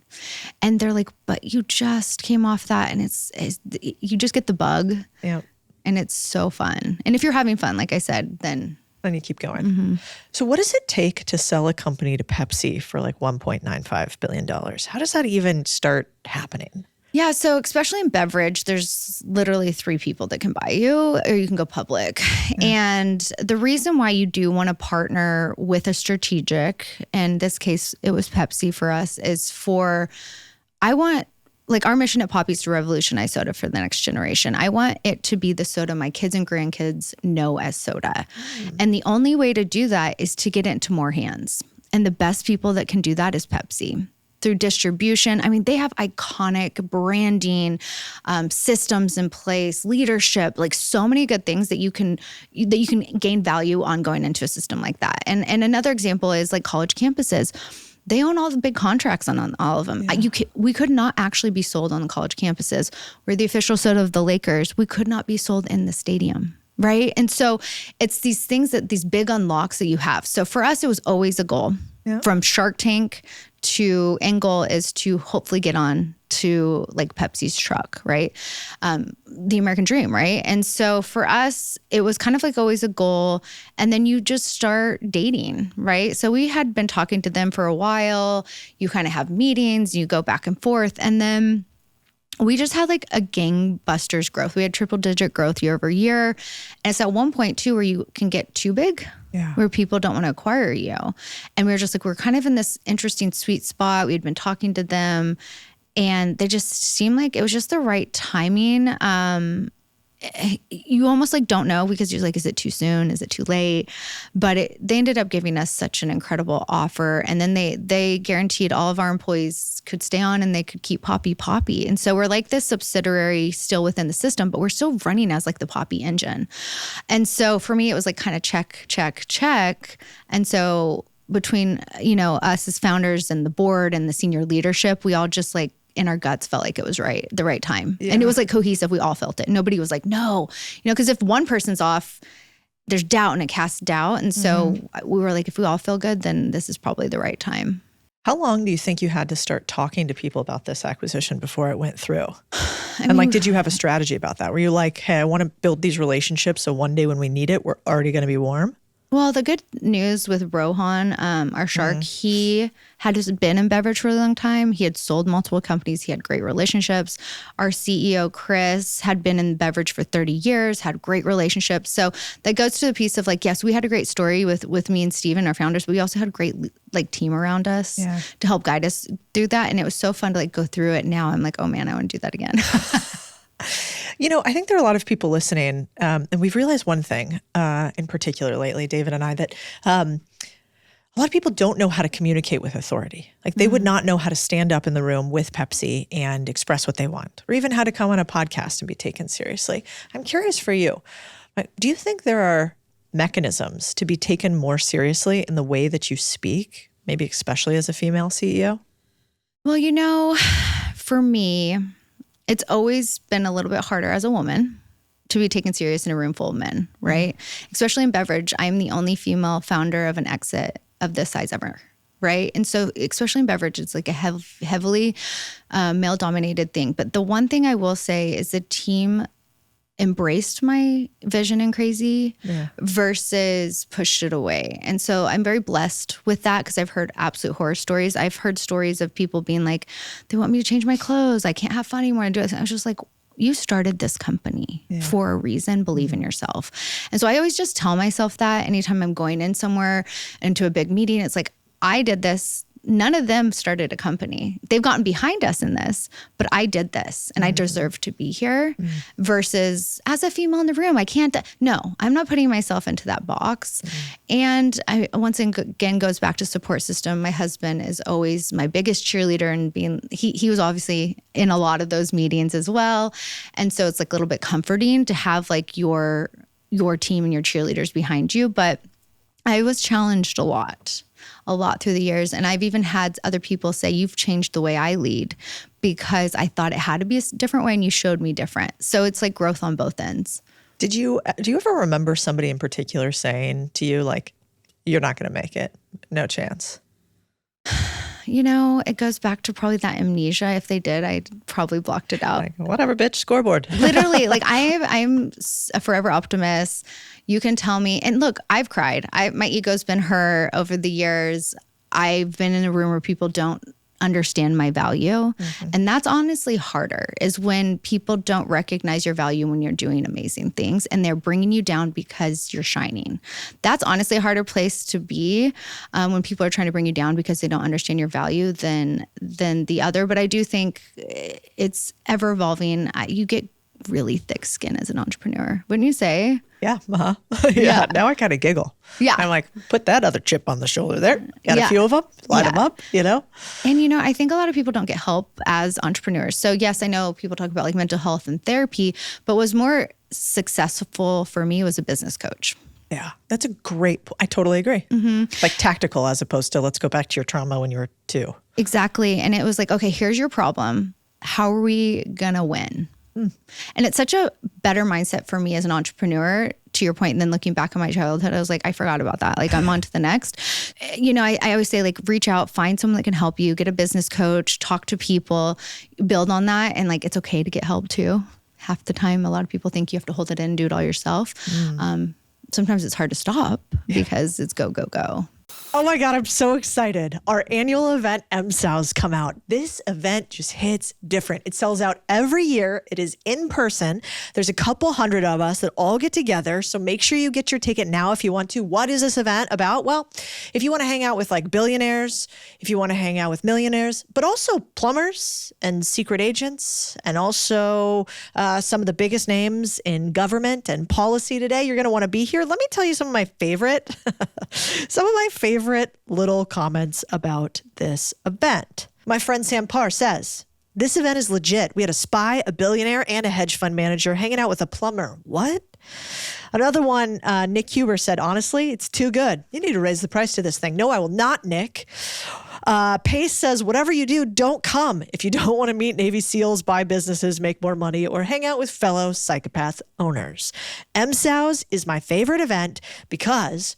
And they're like, but you just came off that and it's you just get the bug. Yeah. And it's so fun. And if you're having fun, like I said, then you keep going. So what does it take to sell a company to Pepsi for like $1.95 billion? How does that even start happening? Yeah, so especially in beverage, there's literally 3 people that can buy you or you can go public. And the reason why you do want to partner with a strategic, in this case, it was Pepsi for us, is our mission at Poppi is to revolutionize soda for the next generation. I want it to be the soda my kids and grandkids know as soda. And the only way to do that is to get it into more hands. And the best people that can do that is Pepsi. Through distribution. I mean, they have iconic branding, systems in place, leadership, like so many good things that you can gain value on going into a system like that. And another example is like college campuses. They own all the big contracts on all of them. Yeah. We could not actually be sold on the college campuses. We're the official soda of the Lakers. We could not be sold in the stadium. right? And so it's these things these big unlocks that you have. So for us, it was always a goal. Yeah. From Shark Tank to end goal is to hopefully get on to like Pepsi's truck, right? The American dream, right? And so for us, it was kind of like always a goal. And then you just start dating, right? So we had been talking to them for a while. You kind of have meetings, you go back and forth. And then we just had like a gangbusters growth. We had triple digit growth year over year. And it's at one point too where you can get too big. Yeah. Where people don't want to acquire you. And we were just like, we're kind of in this interesting sweet spot. We had been talking to them and they just seemed like it was just the right timing. You almost like don't know because you're like, is it too soon? Is it too late? But they ended up giving us such an incredible offer. And then they guaranteed all of our employees could stay on and they could keep Poppi. And so we're like this subsidiary still within the system, but we're still running as like the Poppi engine. And so for me, it was like kind of check, check, check. And so between, us as founders and the board and the senior leadership, we all just like, in our guts felt like it was the right time. Yeah. And it was like cohesive. We all felt it. Nobody was like, no, because if one person's off, there's doubt and it casts doubt. And so we were like, if we all feel good, then this is probably the right time. How long do you think you had to start talking to people about this acquisition before it went through? Did you have a strategy about that? Were you like, hey, I want to build these relationships so one day when we need it, we're already going to be warm? Well, the good news with Rohan, our shark, he had just been in Beverage for a long time. He had sold multiple companies. He had great relationships. Our CEO, Chris, had been in Beverage for 30 years, had great relationships. So that goes to the piece of like, yes, we had a great story with me and Steven, our founders, but we also had a great like team around us to help guide us through that. And it was so fun to like go through it. Now I'm like, oh man, I want to do that again. I think there are a lot of people listening, and we've realized one thing in particular lately, David and I, that a lot of people don't know how to communicate with authority. Like they would not know how to stand up in the room with Pepsi and express what they want, or even how to come on a podcast and be taken seriously. I'm curious for you, do you think there are mechanisms to be taken more seriously in the way that you speak, maybe especially as a female CEO? Well, for me, it's always been a little bit harder as a woman to be taken serious in a room full of men, right? Especially in Beverage, I'm the only female founder of an exit of this size ever, right? And so especially in Beverage, it's like a heavily male-dominated thing. But the one thing I will say is the team embraced my vision and crazy versus pushed it away. And so I'm very blessed with that because I've heard absolute horror stories. I've heard stories of people being like, they want me to change my clothes. I can't have fun anymore and do it. I was just like, you started this company for a reason. Believe in yourself. And so I always just tell myself that anytime I'm going in somewhere into a big meeting, it's like, I did this. None of them started a company. They've gotten behind us in this, but I did this and I deserve to be here versus as a female in the room, I can't. No, I'm not putting myself into that box. And I once again goes back to support system. My husband is always my biggest cheerleader and he was obviously in a lot of those meetings as well. And so it's like a little bit comforting to have like your team and your cheerleaders behind you. But I was challenged a lot through the years. And I've even had other people say, you've changed the way I lead because I thought it had to be a different way and you showed me different. So it's like growth on both ends. Do you ever remember somebody in particular saying to you, like, you're not going to make it? No chance. It goes back to probably that amnesia. If they did, I'd probably blocked it out. Like, whatever, bitch, scoreboard. Literally, like I'm a forever optimist. You can tell me, and look, I've cried. My ego's been hurt over the years. I've been in a room where people don't understand my value. And that's honestly harder, is when people don't recognize your value when you're doing amazing things and they're bringing you down because you're shining. That's honestly a harder place to be when people are trying to bring you down because they don't understand your value than the other. But I do think it's ever evolving. You get really thick skin as an entrepreneur, wouldn't you say? Yeah. Yeah. Now I kind of giggle. Yeah. I'm like, put that other chip on the shoulder there. Got a few of them, line them up, And, I think a lot of people don't get help as entrepreneurs. So yes, I know people talk about like mental health and therapy, but what was more successful for me was a business coach. Yeah. That's a great, I totally agree. Like tactical as opposed to let's go back to your trauma when you were 2. Exactly. And it was like, okay, here's your problem. How are we going to win? And it's such a better mindset for me as an entrepreneur to to your point, and then looking back on my childhood, I was like, I forgot about that. Like, I'm on to the next. I always say, like, reach out, find someone that can help you, get a business coach, talk to people, build on that. And like, it's okay to get help too. Half the time, a lot of people think you have to hold it in and do it all yourself. Sometimes it's hard to stop because it's go, go, go. Oh my God, I'm so excited. Our annual event, MSOWs, come out. This event just hits different. It sells out every year. It is in person. There's a couple hundred of us that all get together. So make sure you get your ticket now if you want to. What is this event about? Well, if you want to hang out with like billionaires, if you want to hang out with millionaires, but also plumbers and secret agents, and also some of the biggest names in government and policy today, you're going to want to be here. Let me tell you some of my favorite little comments about this event. My friend Sam Parr says, this event is legit. We had a spy, a billionaire, and a hedge fund manager hanging out with a plumber. What? Another one, Nick Huber said, honestly, it's too good. You need to raise the price to this thing. No, I will not, Nick. Pace says, whatever you do, don't come if you don't want to meet Navy SEALs, buy businesses, make more money, or hang out with fellow psychopath owners. MSOWs is my favorite event because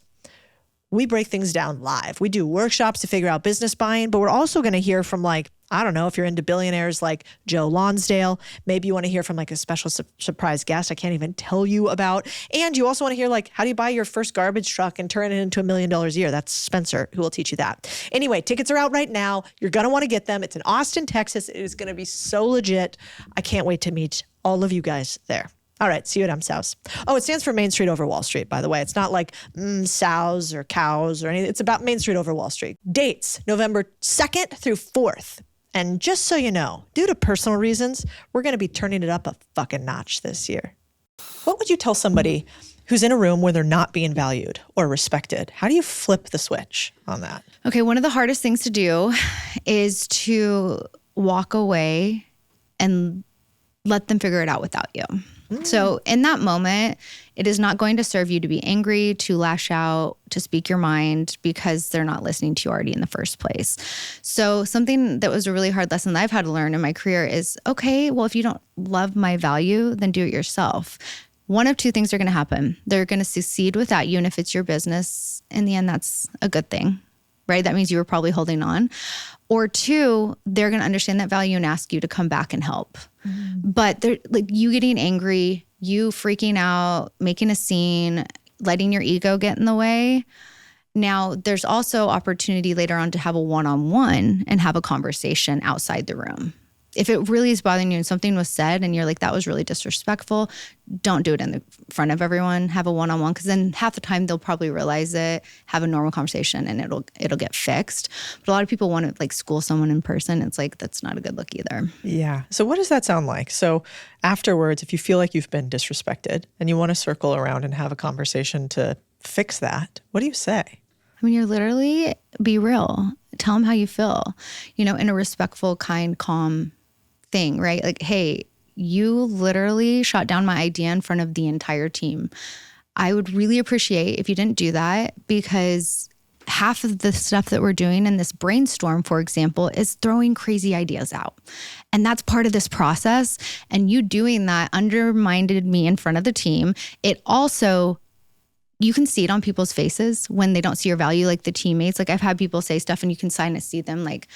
we break things down live. We do workshops to figure out business buying, but we're also going to hear from, like, I don't know, if you're into billionaires like Joe Lonsdale, maybe you want to hear from like a special surprise guest I can't even tell you about. And you also want to hear, like, how do you buy your first garbage truck and turn it into $1 million a year? That's Spencer who will teach you that. Anyway, tickets are out right now. You're going to want to get them. It's in Austin, Texas. It is going to be so legit. I can't wait to meet all of you guys there. All right, see you at MSOWs. Oh, it stands for Main Street Over Wall Street, by the way. It's not like sows or cows or anything. It's about Main Street Over Wall Street. Dates, November 2nd through 4th. And just so you know, due to personal reasons, we're going to be turning it up a fucking notch this year. What would you tell somebody who's in a room where they're not being valued or respected? How do you flip the switch on that? Okay, one of the hardest things to do is to walk away and let them figure it out without you. So in that moment, it is not going to serve you to be angry, to lash out, to speak your mind, because they're not listening to you already in the first place. So something that was a really hard lesson that I've had to learn in my career is, okay, well, if you don't love my value, then do it yourself. One of two things are going to happen. They're going to succeed without you. And if it's your business, in the end, that's a good thing, right? That means you were probably holding on. Or two, they're going to understand that value and ask you to come back and help. But they're like, you getting angry, you freaking out, making a scene, letting your ego get in the way. Now, there's also opportunity later on to have a one-on-one and have a conversation outside the room. If it really is bothering you and something was said and you're like, that was really disrespectful, don't do it in the front of everyone. Have a one-on-one, because then half the time they'll probably realize it, have a normal conversation, and it'll get fixed. But a lot of people want to like school someone in person. It's like, that's not a good look either. Yeah. So what does that sound like? So afterwards, if you feel like you've been disrespected and you want to circle around and have a conversation to fix that, what do you say? I mean, you're literally, be real. Tell them how you feel, in a respectful, kind, calm thing, right? Like, hey, you literally shot down my idea in front of the entire team. I would really appreciate if you didn't do that, because half of the stuff that we're doing in this brainstorm, for example, is throwing crazy ideas out. And that's part of this process. And you doing that undermined me in front of the team. It also, you can see it on people's faces when they don't see your value, like the teammates. Like, I've had people say stuff and you can sign to see them like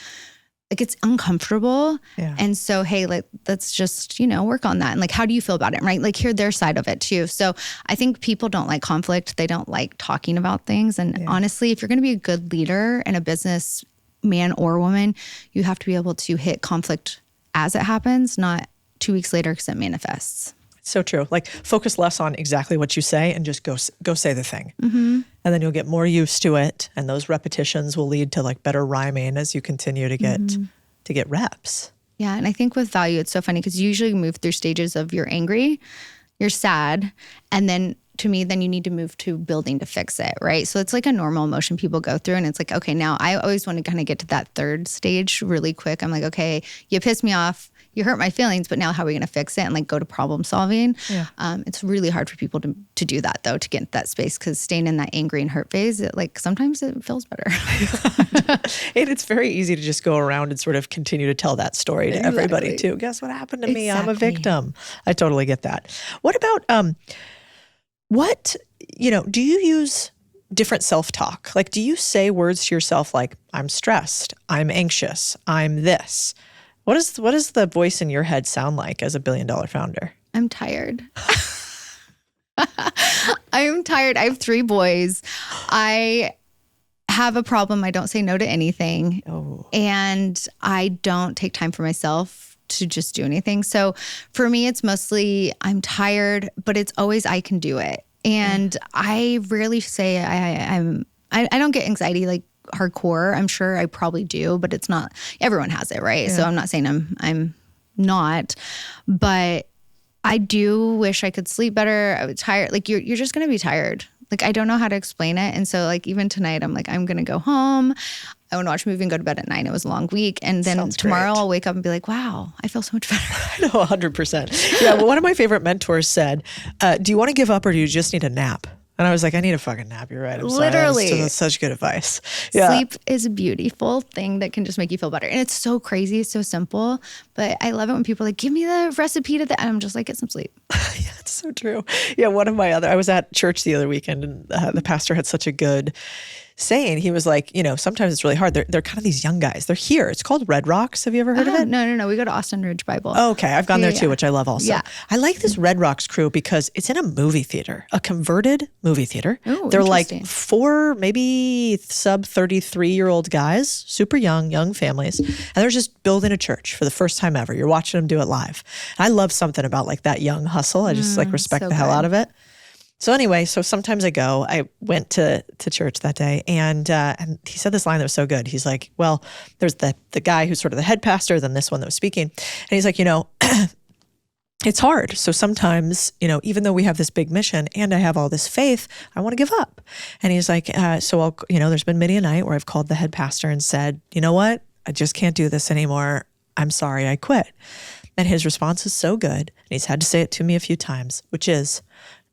it's uncomfortable. Yeah. And so, hey, let's just, work on that. And like, how do you feel about it? Right? Like, hear their side of it too. So I think people don't like conflict. They don't like talking about things. And honestly, if you're going to be a good leader and a business man or woman, you have to be able to hit conflict as it happens, not 2 weeks later because it manifests. So true. Like, focus less on exactly what you say and just go say the thing. Mm-hmm. And then you'll get more used to it. And those repetitions will lead to like better rhyming as you continue to get reps. Yeah. And I think with value, it's so funny because you usually move through stages of you're angry, you're sad, and then to me, then you need to move to building to fix it, right? So it's like a normal emotion people go through. And it's like, okay, now I always want to kind of get to that third stage really quick. I'm like, okay, you pissed me off. You hurt my feelings, but now how are we going to fix it and like go to problem solving? Yeah. It's really hard for people to do that though, to get into that space, because staying in that angry and hurt phase, sometimes it feels better. And it's very easy to just go around and sort of continue to tell that story to everybody too. Guess what happened to me? I'm a victim. I totally get that. What about, What, do you use different self-talk? Like, do you say words to yourself like, I'm stressed, I'm anxious, I'm this? What does the voice in your head sound like as a $1 billion founder? I'm tired. I'm tired. I have 3 boys. I have a problem. I don't say no to anything. Oh. And I don't take time for myself to just do anything. So for me, it's mostly I'm tired, but it's always I can do it. And I rarely say I don't get anxiety like hardcore. I'm sure I probably do, but it's not, everyone has it, right? Yeah. So I'm not saying I'm not, but I do wish I could sleep better. I was tired. Like you're just going to be tired. Like I don't know how to explain it. And so like even tonight I'm like, I'm going to go home. I want to watch a movie and go to bed at 9. It was a long week. And then Sounds tomorrow great. I'll wake up and be like, wow, I feel so much better. I know, 100%. Yeah, well, one of my favorite mentors said, do you want to give up or do you just need a nap? And I was like, I need a fucking nap. You're right. I'm Literally. sorry. That's such good advice. Yeah. Sleep is a beautiful thing that can just make you feel better. And it's so crazy. It's so simple. But I love it when people are like, give me the recipe to that. And I'm just like, get some sleep. Yeah, it's so true. Yeah, I was at church the other weekend and the pastor had such a good saying. He was like, sometimes it's really hard. They're kind of these young guys. They're here. It's called Red Rocks. Have you ever heard of it? No. We go to Austin Ridge Bible. Oh, okay. I've gone there too, which I love also. Yeah. I like this Red Rocks crew because it's in a movie theater, a converted movie theater. Ooh, they're like interesting. 4, maybe sub 33-year-old guys, super young families. And they're just building a church for the first time ever. You're watching them do it live. And I love something about like that young hustle. I just respect so the hell good. out of it. So anyway, sometimes I went to church that day and he said this line that was so good. He's like, well, there's the guy who's sort of the head pastor, then this one that was speaking. And he's like, it's hard. So sometimes, even though we have this big mission and I have all this faith, I want to give up. And he's like, there's been many a night where I've called the head pastor and said, you know what? I just can't do this anymore. I'm sorry, I quit. And his response is so good. And he's had to say it to me a few times, which is,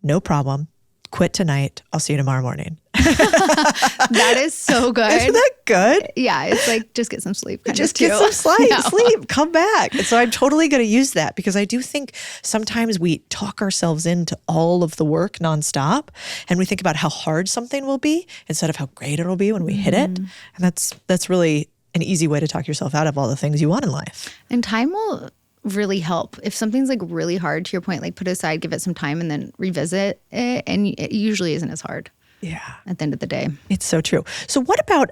no problem. Quit tonight. I'll see you tomorrow morning. That is so good. Isn't that good? Yeah, it's like just get some sleep. Just get some sleep. Come back. And so I'm totally going to use that because I do think sometimes we talk ourselves into all of the work nonstop and we think about how hard something will be instead of how great it'll be when we hit it. And that's really an easy way to talk yourself out of all the things you want in life. And time will really help. If something's like really hard, to your point, like put it aside, give it some time and then revisit it. And it usually isn't as hard. Yeah. At the end of the day. It's so true. So what about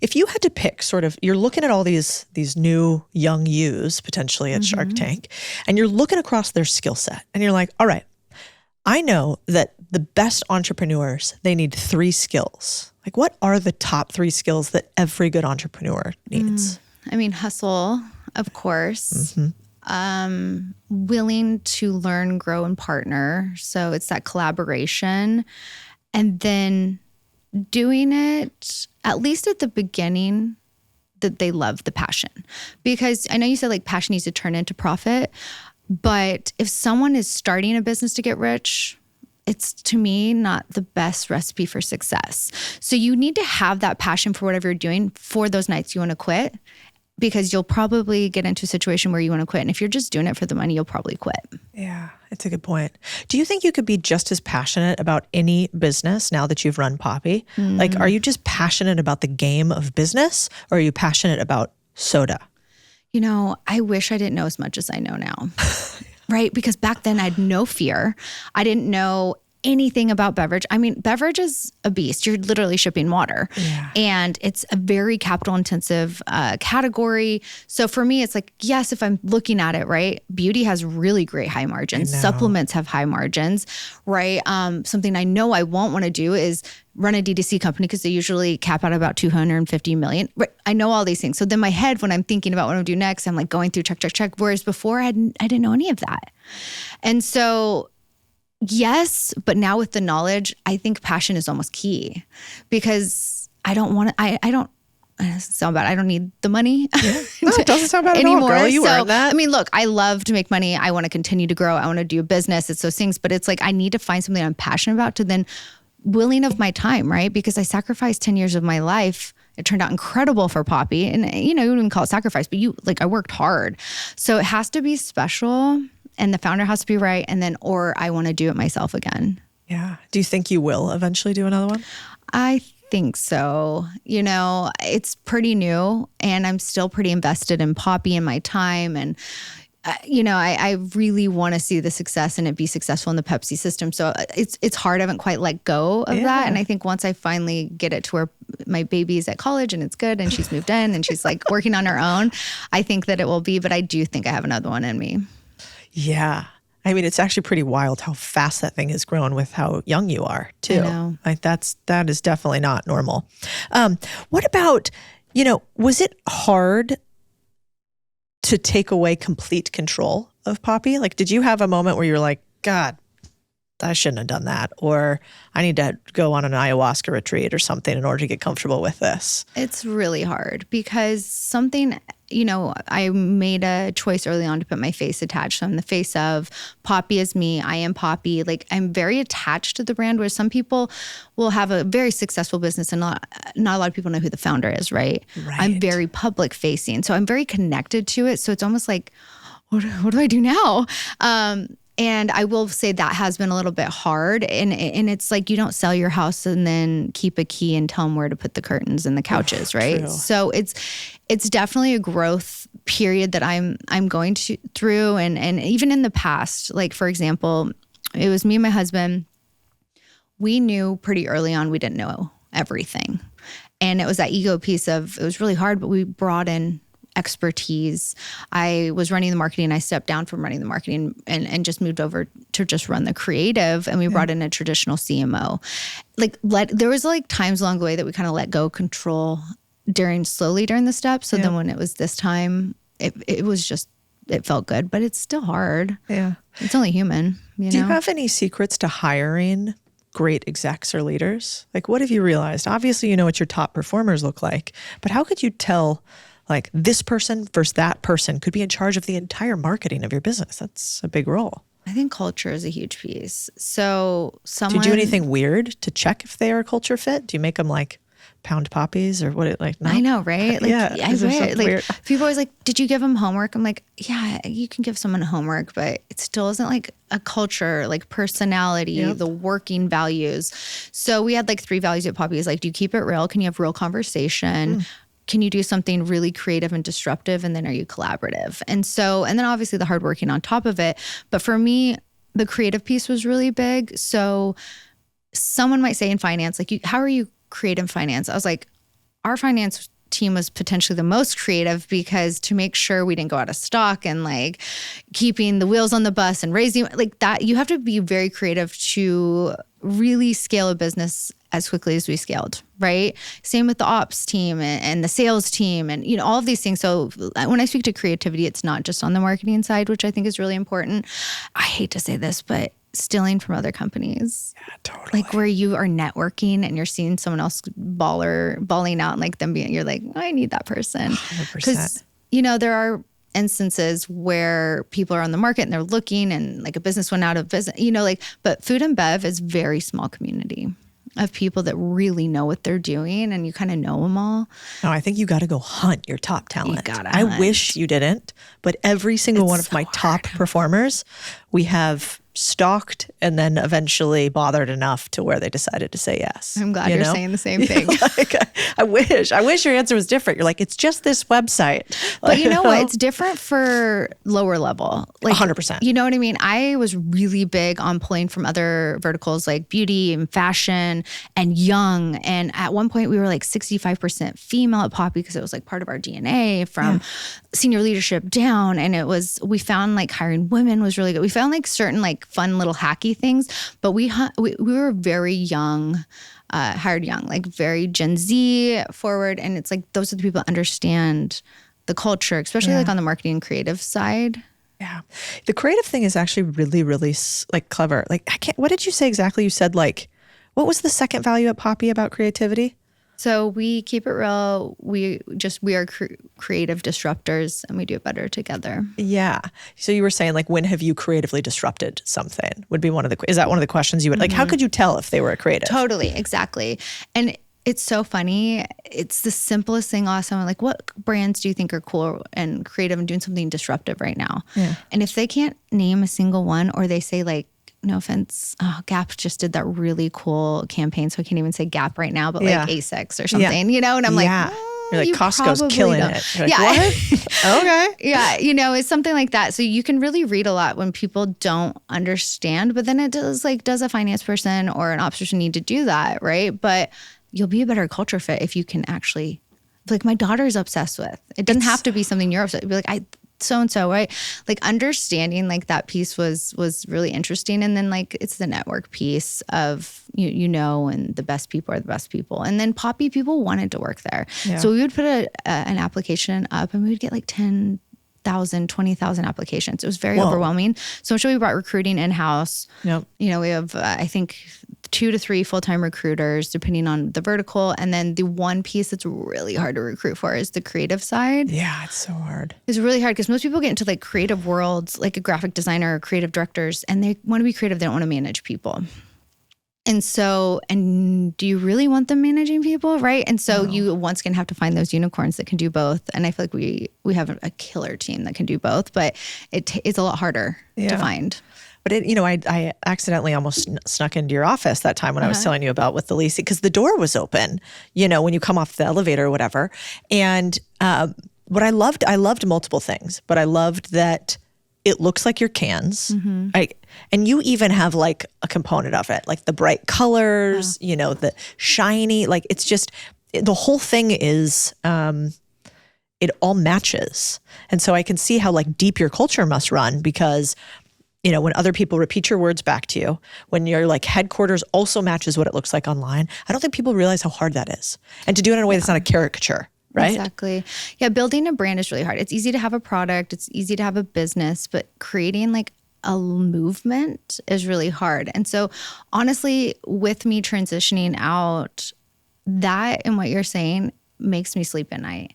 if you had to pick sort of, you're looking at all these new young yous potentially at Shark Tank, and you're looking across their skill set and you're like, all right, I know that the best entrepreneurs, they need 3 skills. Like what are the top 3 skills that every good entrepreneur needs? I mean, hustle, of course. Willing to learn, grow, and partner. So it's that collaboration. And then doing it, at least at the beginning, that they love the passion. Because I know you said like passion needs to turn into profit, but if someone is starting a business to get rich, it's to me not the best recipe for success. So you need to have that passion for whatever you're doing for those nights you want to quit, because you'll probably get into a situation where you want to quit. And if you're just doing it for the money, you'll probably quit. Yeah, it's a good point. Do you think you could be just as passionate about any business now that you've run Poppi? Like, are you just passionate about the game of business or are you passionate about soda? I wish I didn't know as much as I know now, right? Because back then I had no fear. I didn't know anything about Beverage. I mean, Beverage is a beast. You're literally shipping water. Yeah. And it's a very capital intensive category. So for me, it's like, yes, if I'm looking at it, right? Beauty has really great high margins. Supplements have high margins, right? Something I know I won't want to do is run a D2C company because they usually cap out about 250 million. Right? I know all these things. So then my head, when I'm thinking about what I'm doing next, I'm like going through check. Whereas before I didn't know any of that. And so yes, but now with the knowledge, I think passion is almost key because I don't sound bad. I don't need the money. Yeah. No, it doesn't sound bad anymore. At all, girl. You earned that. I mean, look, I love to make money. I want to continue to grow. I want to do a business. It's those things, but it's like I need to find something I'm passionate about to then willing of my time, right? Because I sacrificed 10 years of my life. It turned out incredible for Poppi. And you wouldn't call it sacrifice, but I worked hard. So it has to be special. And the founder has to be right. And then, or I want to do it myself again. Yeah. Do you think you will eventually do another one? I think so. It's pretty new and I'm still pretty invested in Poppi and my time. And, I really want to see the success and it be successful in the Pepsi system. So it's hard. I haven't quite let go of that. And I think once I finally get it to where my baby's at college and it's good and she's moved in and she's like working on her own, I think that it will be, but I do think I have another one in me. Yeah. I mean, it's actually pretty wild how fast that thing has grown with how young you are, too. I know. Like that is definitely not normal. What about, was it hard to take away complete control of Poppi? Like, did you have a moment where you were like, God, I shouldn't have done that, or I need to go on an ayahuasca retreat or something in order to get comfortable with this? It's really hard because I made a choice early on to put my face attached. So I'm the face of Poppi is me. I am Poppi. Like I'm very attached to the brand, where some people will have a very successful business and not a lot of people know who the founder is, right? I'm very public facing. So I'm very connected to it. So it's almost like, what do I do now? And I will say that has been a little bit hard. And it's like you don't sell your house and then keep a key and tell them where to put the curtains and the couches, right? True. So it's definitely a growth period that I'm going through. And even in the past, like for example, it was me and my husband. We knew pretty early on we didn't know everything. And it was that ego piece of, it was really hard, but we brought in expertise. I was running the marketing. I stepped down from running the marketing and just moved over to just run the creative. And we brought in a traditional CMO. There was times along the way that we kind of let go control slowly during the steps. So then when it was this time, it was just, it felt good, but it's still hard. Yeah. It's only human, Do you have any secrets to hiring great execs or leaders? Like, what have you realized? Obviously, you know what your top performers look like, but how could you tell like this person versus that person could be in charge of the entire marketing of your business? That's a big role. I think culture is a huge piece. So do you do anything weird to check if they are a culture fit? Do you make them like pound poppies or what? No? I know, right? I wish. Weird? People always like, did you give them homework? I'm like, yeah, you can give someone homework, but it still isn't like a culture, like personality, the working values. So we had 3 values at Poppi. Is like, do you keep it real? Can you have real conversation? Can you do something really creative and disruptive? And then are you collaborative? And then obviously the hard working on top of it. But for me, the creative piece was really big. So someone might say in finance, like, how are you creative in finance? I was like, our finance team was potentially the most creative because to make sure we didn't go out of stock and keeping the wheels on the bus and raising that, you have to be very creative to really scale a business as quickly as we scaled, right? Same with the ops team and the sales team and, all of these things. So when I speak to creativity, it's not just on the marketing side, which I think is really important. I hate to say this, but stealing from other companies. Yeah, totally. Where you are networking and you're seeing someone else balling out and them being, you're like, oh, I need that person. 100%. Because, there are instances where people are on the market and they're looking and a business went out of business, but food and bev is very small community of people that really know what they're doing and you kind of know them all. No, I think you got to go hunt your top talent. You gotta I hunt. wish you didn't, but every single one of my top performers, we have stalked and then eventually bothered enough to where they decided to say yes. I'm glad you're saying the same thing. I wish your answer was different. You're like, it's just this website. But you know what? It's different for lower level. 100%. You know what I mean? I was really big on pulling from other verticals like beauty and fashion and young. And at one point we were 65% female at Poppi because it was part of our DNA from senior leadership down. And we found hiring women was really good. We found certain fun little hacky things, but we were very young, hired young, very Gen Z forward. And it's those are the people that understand the culture, especially on the marketing and creative side. Yeah. The creative thing is actually really, really clever. What did you say exactly? You said what was the second value at Poppi about creativity? So we keep it real. We are creative disruptors and we do it better together. Yeah. So you were saying when have you creatively disrupted something would be is that one of the questions you would how could you tell if they were a creative? Totally. Exactly. And it's so funny. It's the simplest thing. Awesome. What brands do you think are cool and creative and doing something disruptive right now? Yeah. And if they can't name a single one or they say no offense, Gap just did that really cool campaign. So I can't even say Gap right now, but Yeah. like Asics or something, you know? And I'm like, You're like, you Costco's probably killing don't. it. You're like, Yeah. what? Okay. Yeah, you know, it's something like that. So you can really read a lot when people don't understand, but then it does a finance person or an ops person need to do that, right? But you'll be a better culture fit if you can actually, like my daughter's obsessed with. It doesn't have to be something you're obsessed with. Be like, so-and-so, right? Like understanding like that piece was really interesting. And then like it's the network piece of, you know, and the best people are the best people. And then Poppi people wanted to work there. Yeah. So we would put an application up and we would get like 10,000, 20,000 applications. It was very overwhelming. So I'm sure we brought recruiting in-house. Yep. You know, we have, I think, 2 to 3 full-time recruiters, depending on the vertical. And then the one piece that's really hard to recruit for is the creative side. Yeah, it's so hard. It's really hard because most people get into like creative worlds, like a graphic designer or creative directors, and they want to be creative. They don't want to manage people. And so, and do you really want them managing people, right? And so you once again have to find those unicorns that can do both. And I feel like we have a killer team that can do both, but it's a lot harder to find. But I accidentally almost snuck into your office that time when I was telling you about with the leasing, because the door was open, you know, when you come off the elevator or whatever. And what I loved multiple things, but I loved that it looks like your cans, right? And you even have like a component of it, like the bright colors, you know, the shiny, like it's just, the whole thing is, it all matches. And so I can see how like deep your culture must run because, you know, when other people repeat your words back to you, when your like headquarters also matches what it looks like online, I don't think people realize how hard that is. And to do it in a way that's not a caricature, right? Exactly. Yeah, building a brand is really hard. It's easy to have a product, it's easy to have a business, but creating like a movement is really hard. And so honestly, with me transitioning out, that and what you're saying makes me sleep at night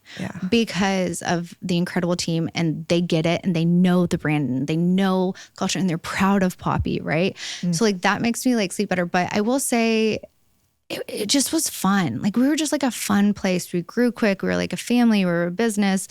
because of the incredible team, and they get it and they know the brand and they know culture and they're proud of Poppi, right? So like that makes me like sleep better. But I will say it just was fun. Like we were just like a fun place. We grew quick. We were like a family. We were a business,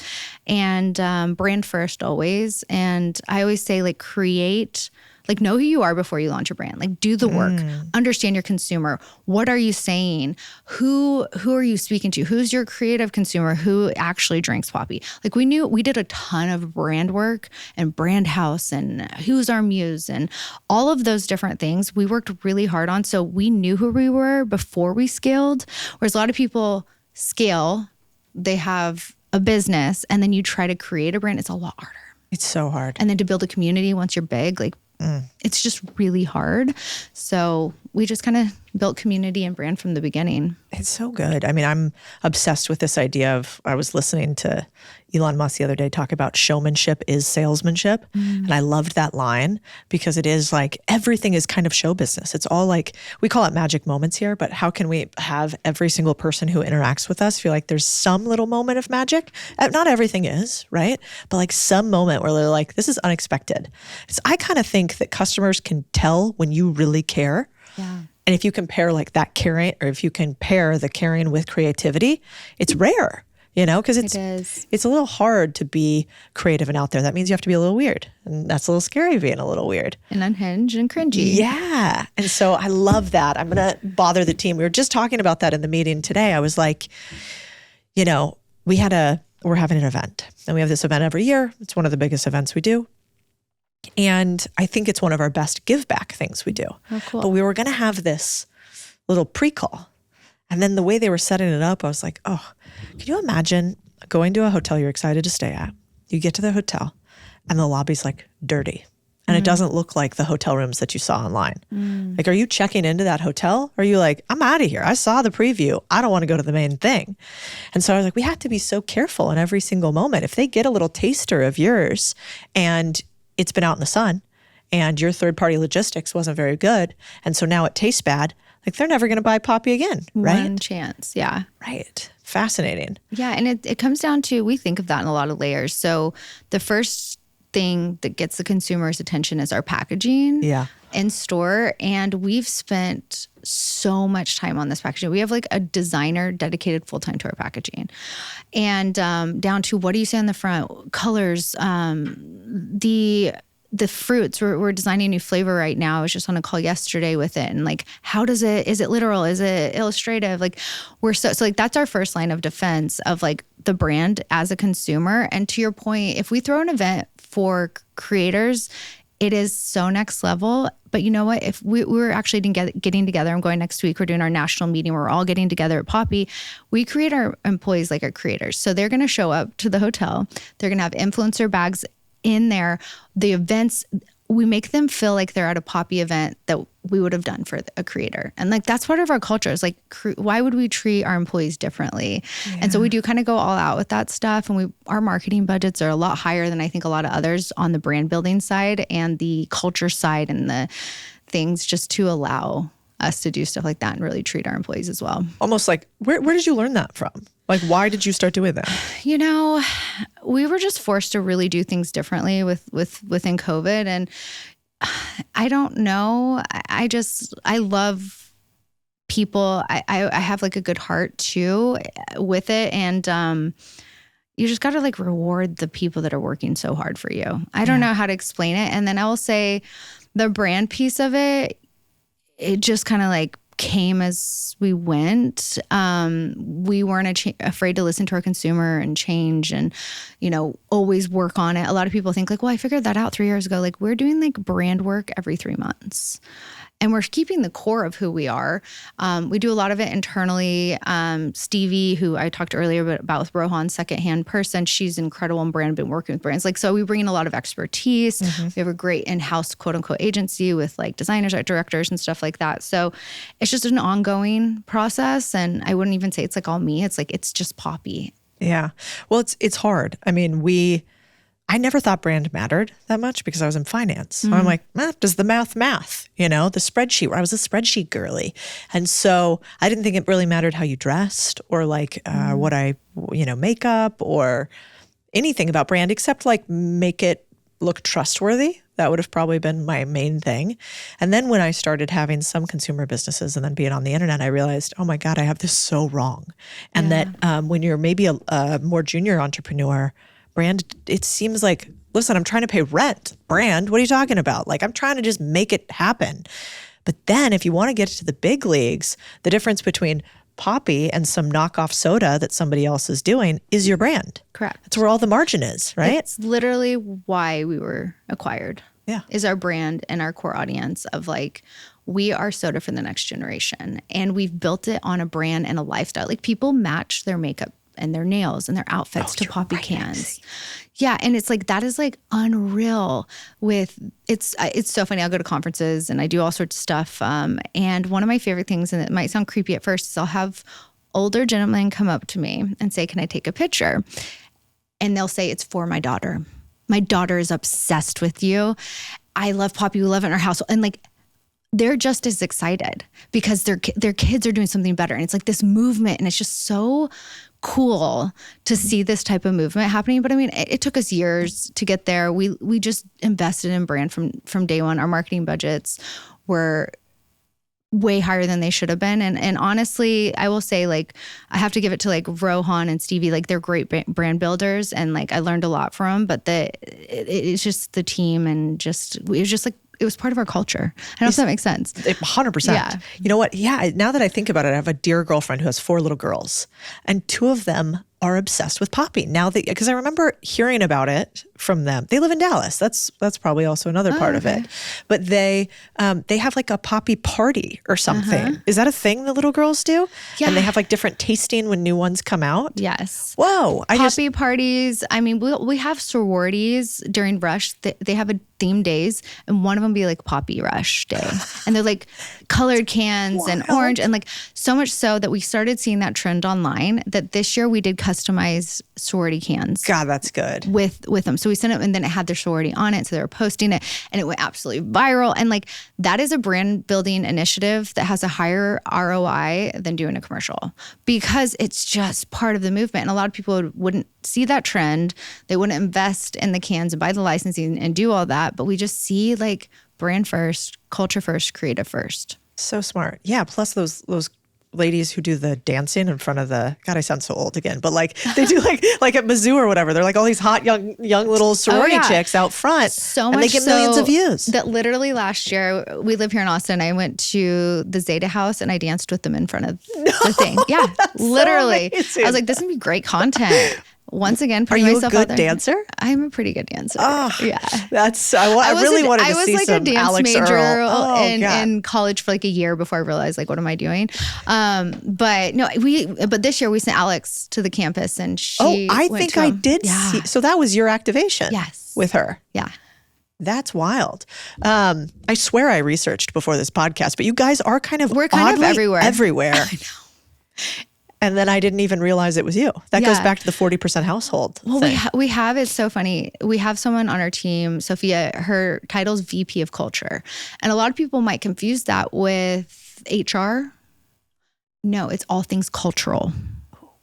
and brand first always. And I always say like create, like know who you are before you launch a brand. Like do the work, understand your consumer. What are you saying? Who are you speaking to? Who's your creative consumer? Who actually drinks Poppi? Like we did a ton of brand work and brand house and who's our muse and all of those different things we worked really hard on. So we knew who we were before we scaled. Whereas a lot of people scale, they have a business and then you try to create a brand. It's a lot harder. It's so hard. And then to build a community once you're big, like it's just really hard. So we just kind of built community and brand from the beginning. It's so good. I mean, I'm obsessed with this idea of, I was listening to Elon Musk the other day talk about showmanship is salesmanship. And I loved that line because it is like everything is kind of show business. It's all like, we call it magic moments here, but how can we have every single person who interacts with us feel like there's some little moment of magic? Not everything is, right? But like some moment where they're like, this is unexpected. So I kind of think that customers can tell when you really care. Yeah. And if you compare like that caring, or if you can pair the caring with creativity, it's rare, you know, because it's a little hard to be creative and out there. That means you have to be a little weird. And that's a little scary being a little weird. And unhinged and cringy. Yeah. And so I love that. I'm going to bother the team. We were just talking about that in the meeting today. I was like, you know, we're having an event, and we have this event every year. It's one of the biggest events we do. And I think it's one of our best give back things we do. Oh, cool. But we were going to have this little pre-call. And then the way they were setting it up, I was like, oh, can you imagine going to a hotel you're excited to stay at? You get to the hotel and the lobby's like dirty. And it doesn't look like the hotel rooms that you saw online. Like, are you checking into that hotel? Or are you like, I'm out of here. I saw the preview. I don't want to go to the main thing. And so I was like, we have to be so careful in every single moment. If they get a little taster of yours and it's been out in the sun and your third-party logistics wasn't very good, and so now it tastes bad, like they're never going to buy Poppi again, right? One chance, yeah. Right. Fascinating. Yeah, and it comes down to, we think of that in a lot of layers. So the first thing that gets the consumer's attention is our packaging in store. And we've spent so much time on this packaging. We have like a designer dedicated full-time to our packaging. And down to what do you say on the front, colors, the the fruits, we're designing a new flavor right now. I was just on a call yesterday with it. And like, how does it, is it literal? Is it illustrative? Like so like that's our first line of defense of like the brand as a consumer. And to your point, if we throw an event for creators, it is so next level. But you know what? If we're actually getting together, I'm going next week, we're doing our national meeting. We're all getting together at Poppi. We create our employees like our creators. So they're going to show up to the hotel. They're going to have influencer bags in there. The events, we make them feel like they're at a Poppi event that we would have done for a creator. And like, that's part of our culture. It's like, why would we treat our employees differently? Yeah. And so we do kind of go all out with that stuff. And our marketing budgets are a lot higher than I think a lot of others on the brand building side and the culture side and the things, just to allow us to do stuff like that and really treat our employees as well. Almost like, where did you learn that from? Like, why did you start doing that? You know, we were just forced to really do things differently within COVID. And I don't know. I love people. I have like a good heart too with it. And you just got to like reward the people that are working so hard for you. I don't know how to explain it. And then I will say the brand piece of it, it just kind of like came as we went. We weren't afraid to listen to our consumer and change and, you know, always work on it. A lot of people think like, well, I figured that out 3 years ago. Like we're doing like brand work every 3 months. And we're keeping the core of who we are. We do a lot of it internally. Stevie, who I talked earlier about with Rohan, secondhand person, she's incredible in brand, been working with brands. Like, so we bring in a lot of expertise. Mm-hmm. We have a great in-house quote unquote agency with like designers, art directors and stuff like that. So it's just an ongoing process. And I wouldn't even say it's like all me. It's like, it's just Poppi. Yeah. Well, it's hard. I mean, I never thought brand mattered that much because I was in finance. Mm-hmm. I'm like, does the math, you know, the spreadsheet, where I was a spreadsheet girly. And so I didn't think it really mattered how you dressed or like what makeup or anything about brand except like make it look trustworthy. That would have probably been my main thing. And then when I started having some consumer businesses and then being on the internet, I realized, oh my God, I have this so wrong. And that when you're maybe a more junior entrepreneur, brand, it seems like, listen, I'm trying to pay rent. Brand, what are you talking about? Like, I'm trying to just make it happen. But then if you want to get to the big leagues, the difference between Poppi and some knockoff soda that somebody else is doing is your brand. Correct. That's where all the margin is, right? It's literally why we were acquired. Yeah. Is our brand and our core audience of like, we are soda for the next generation. And we've built it on a brand and a lifestyle. Like people match their makeup and their nails and their outfits to Poppi cans. Yeah. And it's like, that is like unreal it's so funny. I'll go to conferences and I do all sorts of stuff. And one of my favorite things, and it might sound creepy at first, is I'll have older gentlemen come up to me and say, can I take a picture? And they'll say, it's for my daughter. My daughter is obsessed with you. I love Poppi. We love it in our house. And like, they're just as excited because their kids are doing something better. And it's like this movement, and it's just so cool to see this type of movement happening. But I mean, it took us years to get there. We just invested in brand from day one. Our marketing budgets were way higher than they should have been. And honestly, I will say, like, I have to give it to like Rohan and Stevie. Like, they're great brand builders, and like I learned a lot from them. But it's just the team, and just it was just like, it was part of our culture. I don't know if that makes sense. 100%. Yeah. You know what? Yeah. Now that I think about it, I have a dear girlfriend who has 4 little girls, and 2 of them are obsessed with Poppi. Now because I remember hearing about it from them. They live in Dallas. That's probably also another part of it. But they have like a Poppi party or something. Uh-huh. Is that a thing the little girls do? Yeah. And they have like different tasting when new ones come out? Yes. Whoa. Poppi parties. I mean, we have sororities during Rush. They have a themed days, and one of them be like Poppi Rush Day. And they're like colored cans and orange, and like so much so that we started seeing that trend online, that this year we did customized sorority cans. God, that's good. With them. So we sent it, and then it had their sorority on it. So they were posting it, and it went absolutely viral. And like, that is a brand building initiative that has a higher ROI than doing a commercial, because it's just part of the movement. And a lot of people wouldn't see that trend. They wouldn't invest in the cans and buy the licensing and do all that. But we just see like brand first, culture first, creative first. So smart. Yeah. Plus those ladies who do the dancing in front of the, God, I sound so old again, but like they do like at Mizzou or whatever. They're like all these hot young little sorority chicks out front. So and much they get millions of views. That literally last year, we live here in Austin. I went to the Zeta House and I danced with them in front of the thing. Yeah, literally. So I was like, this would be great content. Once again, Are putting you a myself good out there. dancer? I'm a pretty good dancer. Oh, yeah. That's, I really wanted to see like some a dance Alex major Earl. in college for like a year before I realized like, what am I doing? But no, but this year we sent Alex to the campus and she I went think to I him. did see. So that was your activation Yes. with her. Yeah. That's wild. I swear I researched before this podcast, but you guys are We're kind of everywhere. Everywhere. I know. And then I didn't even realize it was you. That goes back to the 40% household. Well, thing. we have, it's so funny. We have someone on our team, Sophia, her title's VP of Culture. And a lot of people might confuse that with HR. No, it's all things cultural.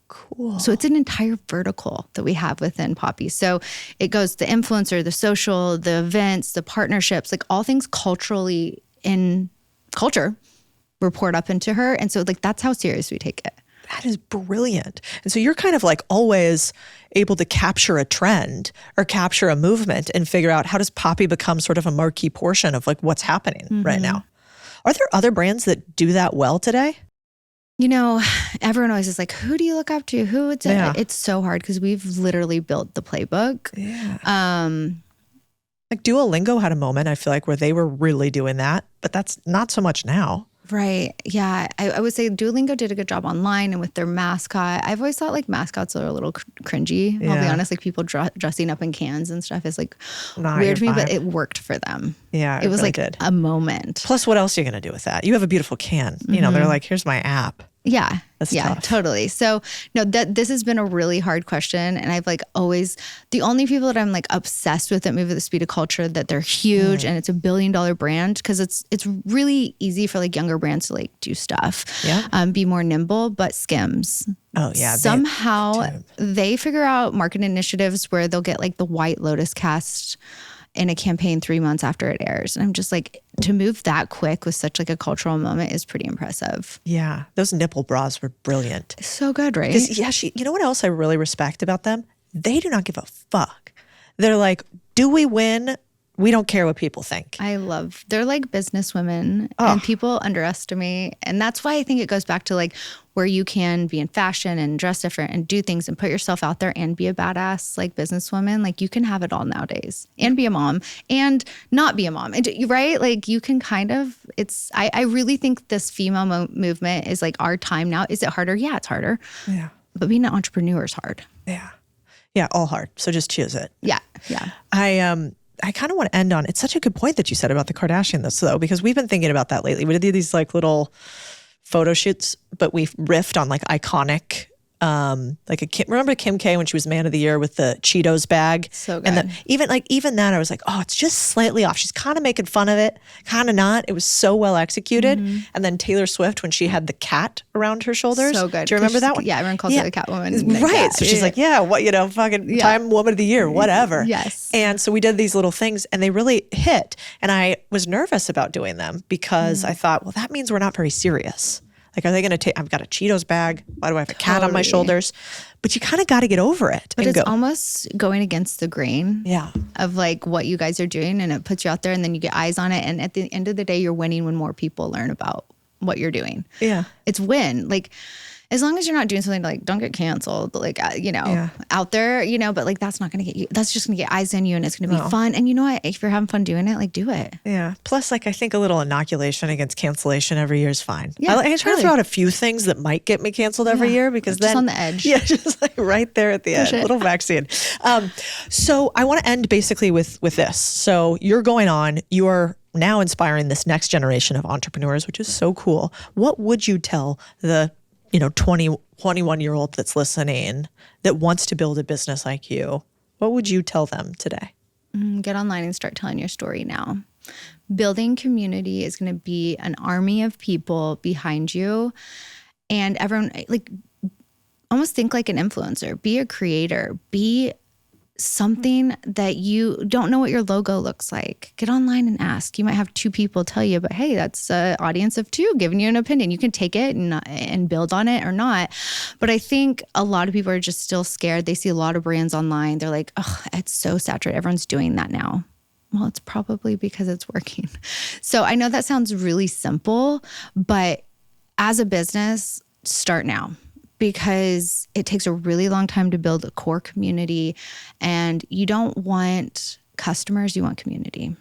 Cool. So it's an entire vertical that we have within Poppi. So it goes the influencer, the social, the events, the partnerships, like all things culturally in culture report up into her. And so like that's how serious we take it. That is brilliant. And so you're kind of like always able to capture a trend or capture a movement and figure out how does Poppi become sort of a marquee portion of like what's happening right now. Are there other brands that do that well today? You know, everyone always is like, who do you look up to? Who? It's so hard because we've literally built the playbook. Yeah. Like Duolingo had a moment, I feel like, where they were really doing that, but that's not so much now. Right. Yeah. I would say Duolingo did a good job online and with their mascot. I've always thought like mascots are a little cringy. I'll be honest, like people dressing up in cans and stuff is like weird to me, but it worked for them. Yeah. It was really like did. a moment. Plus, what else are you going to do with that? You have a beautiful can. You know, they're like, here's my app. Yeah. That's yeah, tough. totally. So no, this has been a really hard question. And I've like always, the only people that I'm like obsessed with that move at the speed of culture, that they're huge and it's $1 billion brand. Cause it's really easy for like younger brands to like do stuff, be more nimble, but Skims. Oh yeah. Somehow they figure out marketing initiatives where they'll get like the White Lotus cast in a campaign 3 months after it airs. And I'm just like, to move that quick with such like a cultural moment is pretty impressive. Yeah. Those nipple bras were brilliant. So good, right? Because you know what else I really respect about them? They do not give a fuck. They're like, do we win? We don't care what people think. They're like business women and people underestimate. And that's why I think it goes back to like where you can be in fashion and dress different and do things and put yourself out there and be a badass like businesswoman. Like you can have it all nowadays and be a mom and not be a mom. And, right? Like you can kind of, I really think this female movement is like our time now. Is it harder? Yeah, it's harder. Yeah. But being an entrepreneur is hard. Yeah. Yeah, all hard. So just choose it. Yeah. Yeah. I kind of want to end on, it's such a good point that you said about the Kardashians though, because we've been thinking about that lately. We did these like little photo shoots, but we riffed on like iconic, remember Kim K when she was Man of the Year with the Cheetos bag? So good. And even that I was like, oh, it's just slightly off. She's kind of making fun of it, kind of not. It was so well executed. And then Taylor Swift when she had the cat around her shoulders. So good. Do you remember that one? Yeah, everyone calls her the Catwoman. Right. Yeah. So she's like, fucking Time Woman of the Year, whatever. Yes. And so we did these little things and they really hit. And I was nervous about doing them because I thought, well, that means we're not very serious. Like, are they going to take, I've got a Cheetos bag. Why do I have a cat on my shoulders? But you kind of got to get over it. But it's almost going against the grain of like what you guys are doing. And it puts you out there and then you get eyes on it. And at the end of the day, you're winning when more people learn about what you're doing. Yeah. It's win. Like, as long as you're not doing something like don't get canceled, like, out there, but like that's not going to get you, that's just going to get eyes on you and it's going to be fun. And you know what? If you're having fun doing it, like do it. Yeah. Plus, like I think a little inoculation against cancellation every year is fine. Yeah, I try to throw out a few things that might get me canceled every year because just on the edge. Yeah, just like right there at the end, little vaccine. So I want to end basically with this. So you're going on, you are now inspiring this next generation of entrepreneurs, which is so cool. What would you tell the 21-year-old that's listening that wants to build a business like you? What would you tell them today? Get online and start telling your story now. Building community is going to be an army of people behind you. And everyone, like, almost think like an influencer. Be a creator. Be something that you don't know what your logo looks like, get online and ask. You might have 2 people tell you, but hey, that's an audience of 2 giving you an opinion. You can take it and build on it or not. But I think a lot of people are just still scared. They see a lot of brands online. They're like, oh, it's so saturated. Everyone's doing that now. Well, it's probably because it's working. So I know that sounds really simple, but as a business, start now. Because it takes a really long time to build a core community, and you don't want customers, you want community.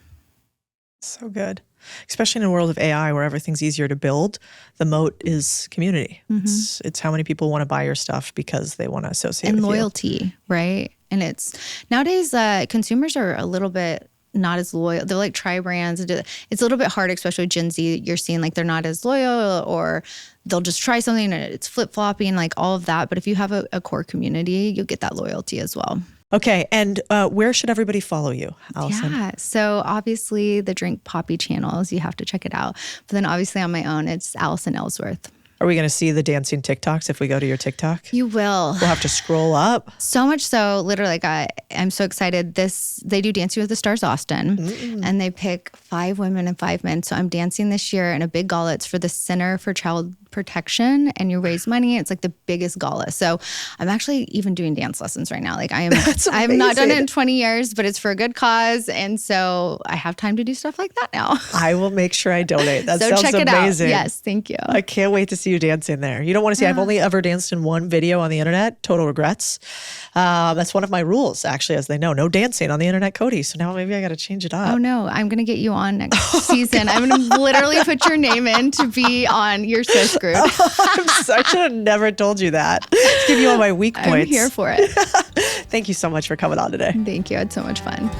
So good. Especially in a world of AI where everything's easier to build, the moat is community. It's how many people want to buy your stuff because they want to associate with you. And loyalty, right? And it's nowadays consumers are a little bit not as loyal. They're like try brands. It's a little bit hard, especially with Gen Z. You're seeing like they're not as loyal, or they'll just try something and it's flip-flopping, like all of that. But if you have a core community, you'll get that loyalty as well. Okay. And where should everybody follow you, Allison? Yeah. So obviously the Drink Poppi channels, you have to check it out. But then obviously on my own, it's Allison Ellsworth. Are we going to see the dancing TikToks if we go to your TikTok? You will. We'll have to scroll up. So much so, literally, I'm so excited. They do Dancing with the Stars Austin, and they pick 5 women and 5 men. So I'm dancing this year in a big gala. It's for the Center for Child Protection, and you raise money. It's like the biggest gala. So I'm actually even doing dance lessons right now. Like I have not done it in 20 years, but it's for a good cause. And so I have time to do stuff like that now. I will make sure I donate. That so sounds check it amazing. Out. Yes, thank you. I can't wait to see you dancing there. You don't want to see, I've only ever danced in one video on the internet, total regrets. That's one of my rules, actually, as they know, no dancing on the internet, Cody. So now maybe I got to change it up. Oh no, I'm going to get you on next season. I'm going to literally put your name in to be on. You're so screwed. I should have never told you that. Let's give you all my weak points. I'm here for it. Thank you so much for coming on today. Thank you. I had so much fun.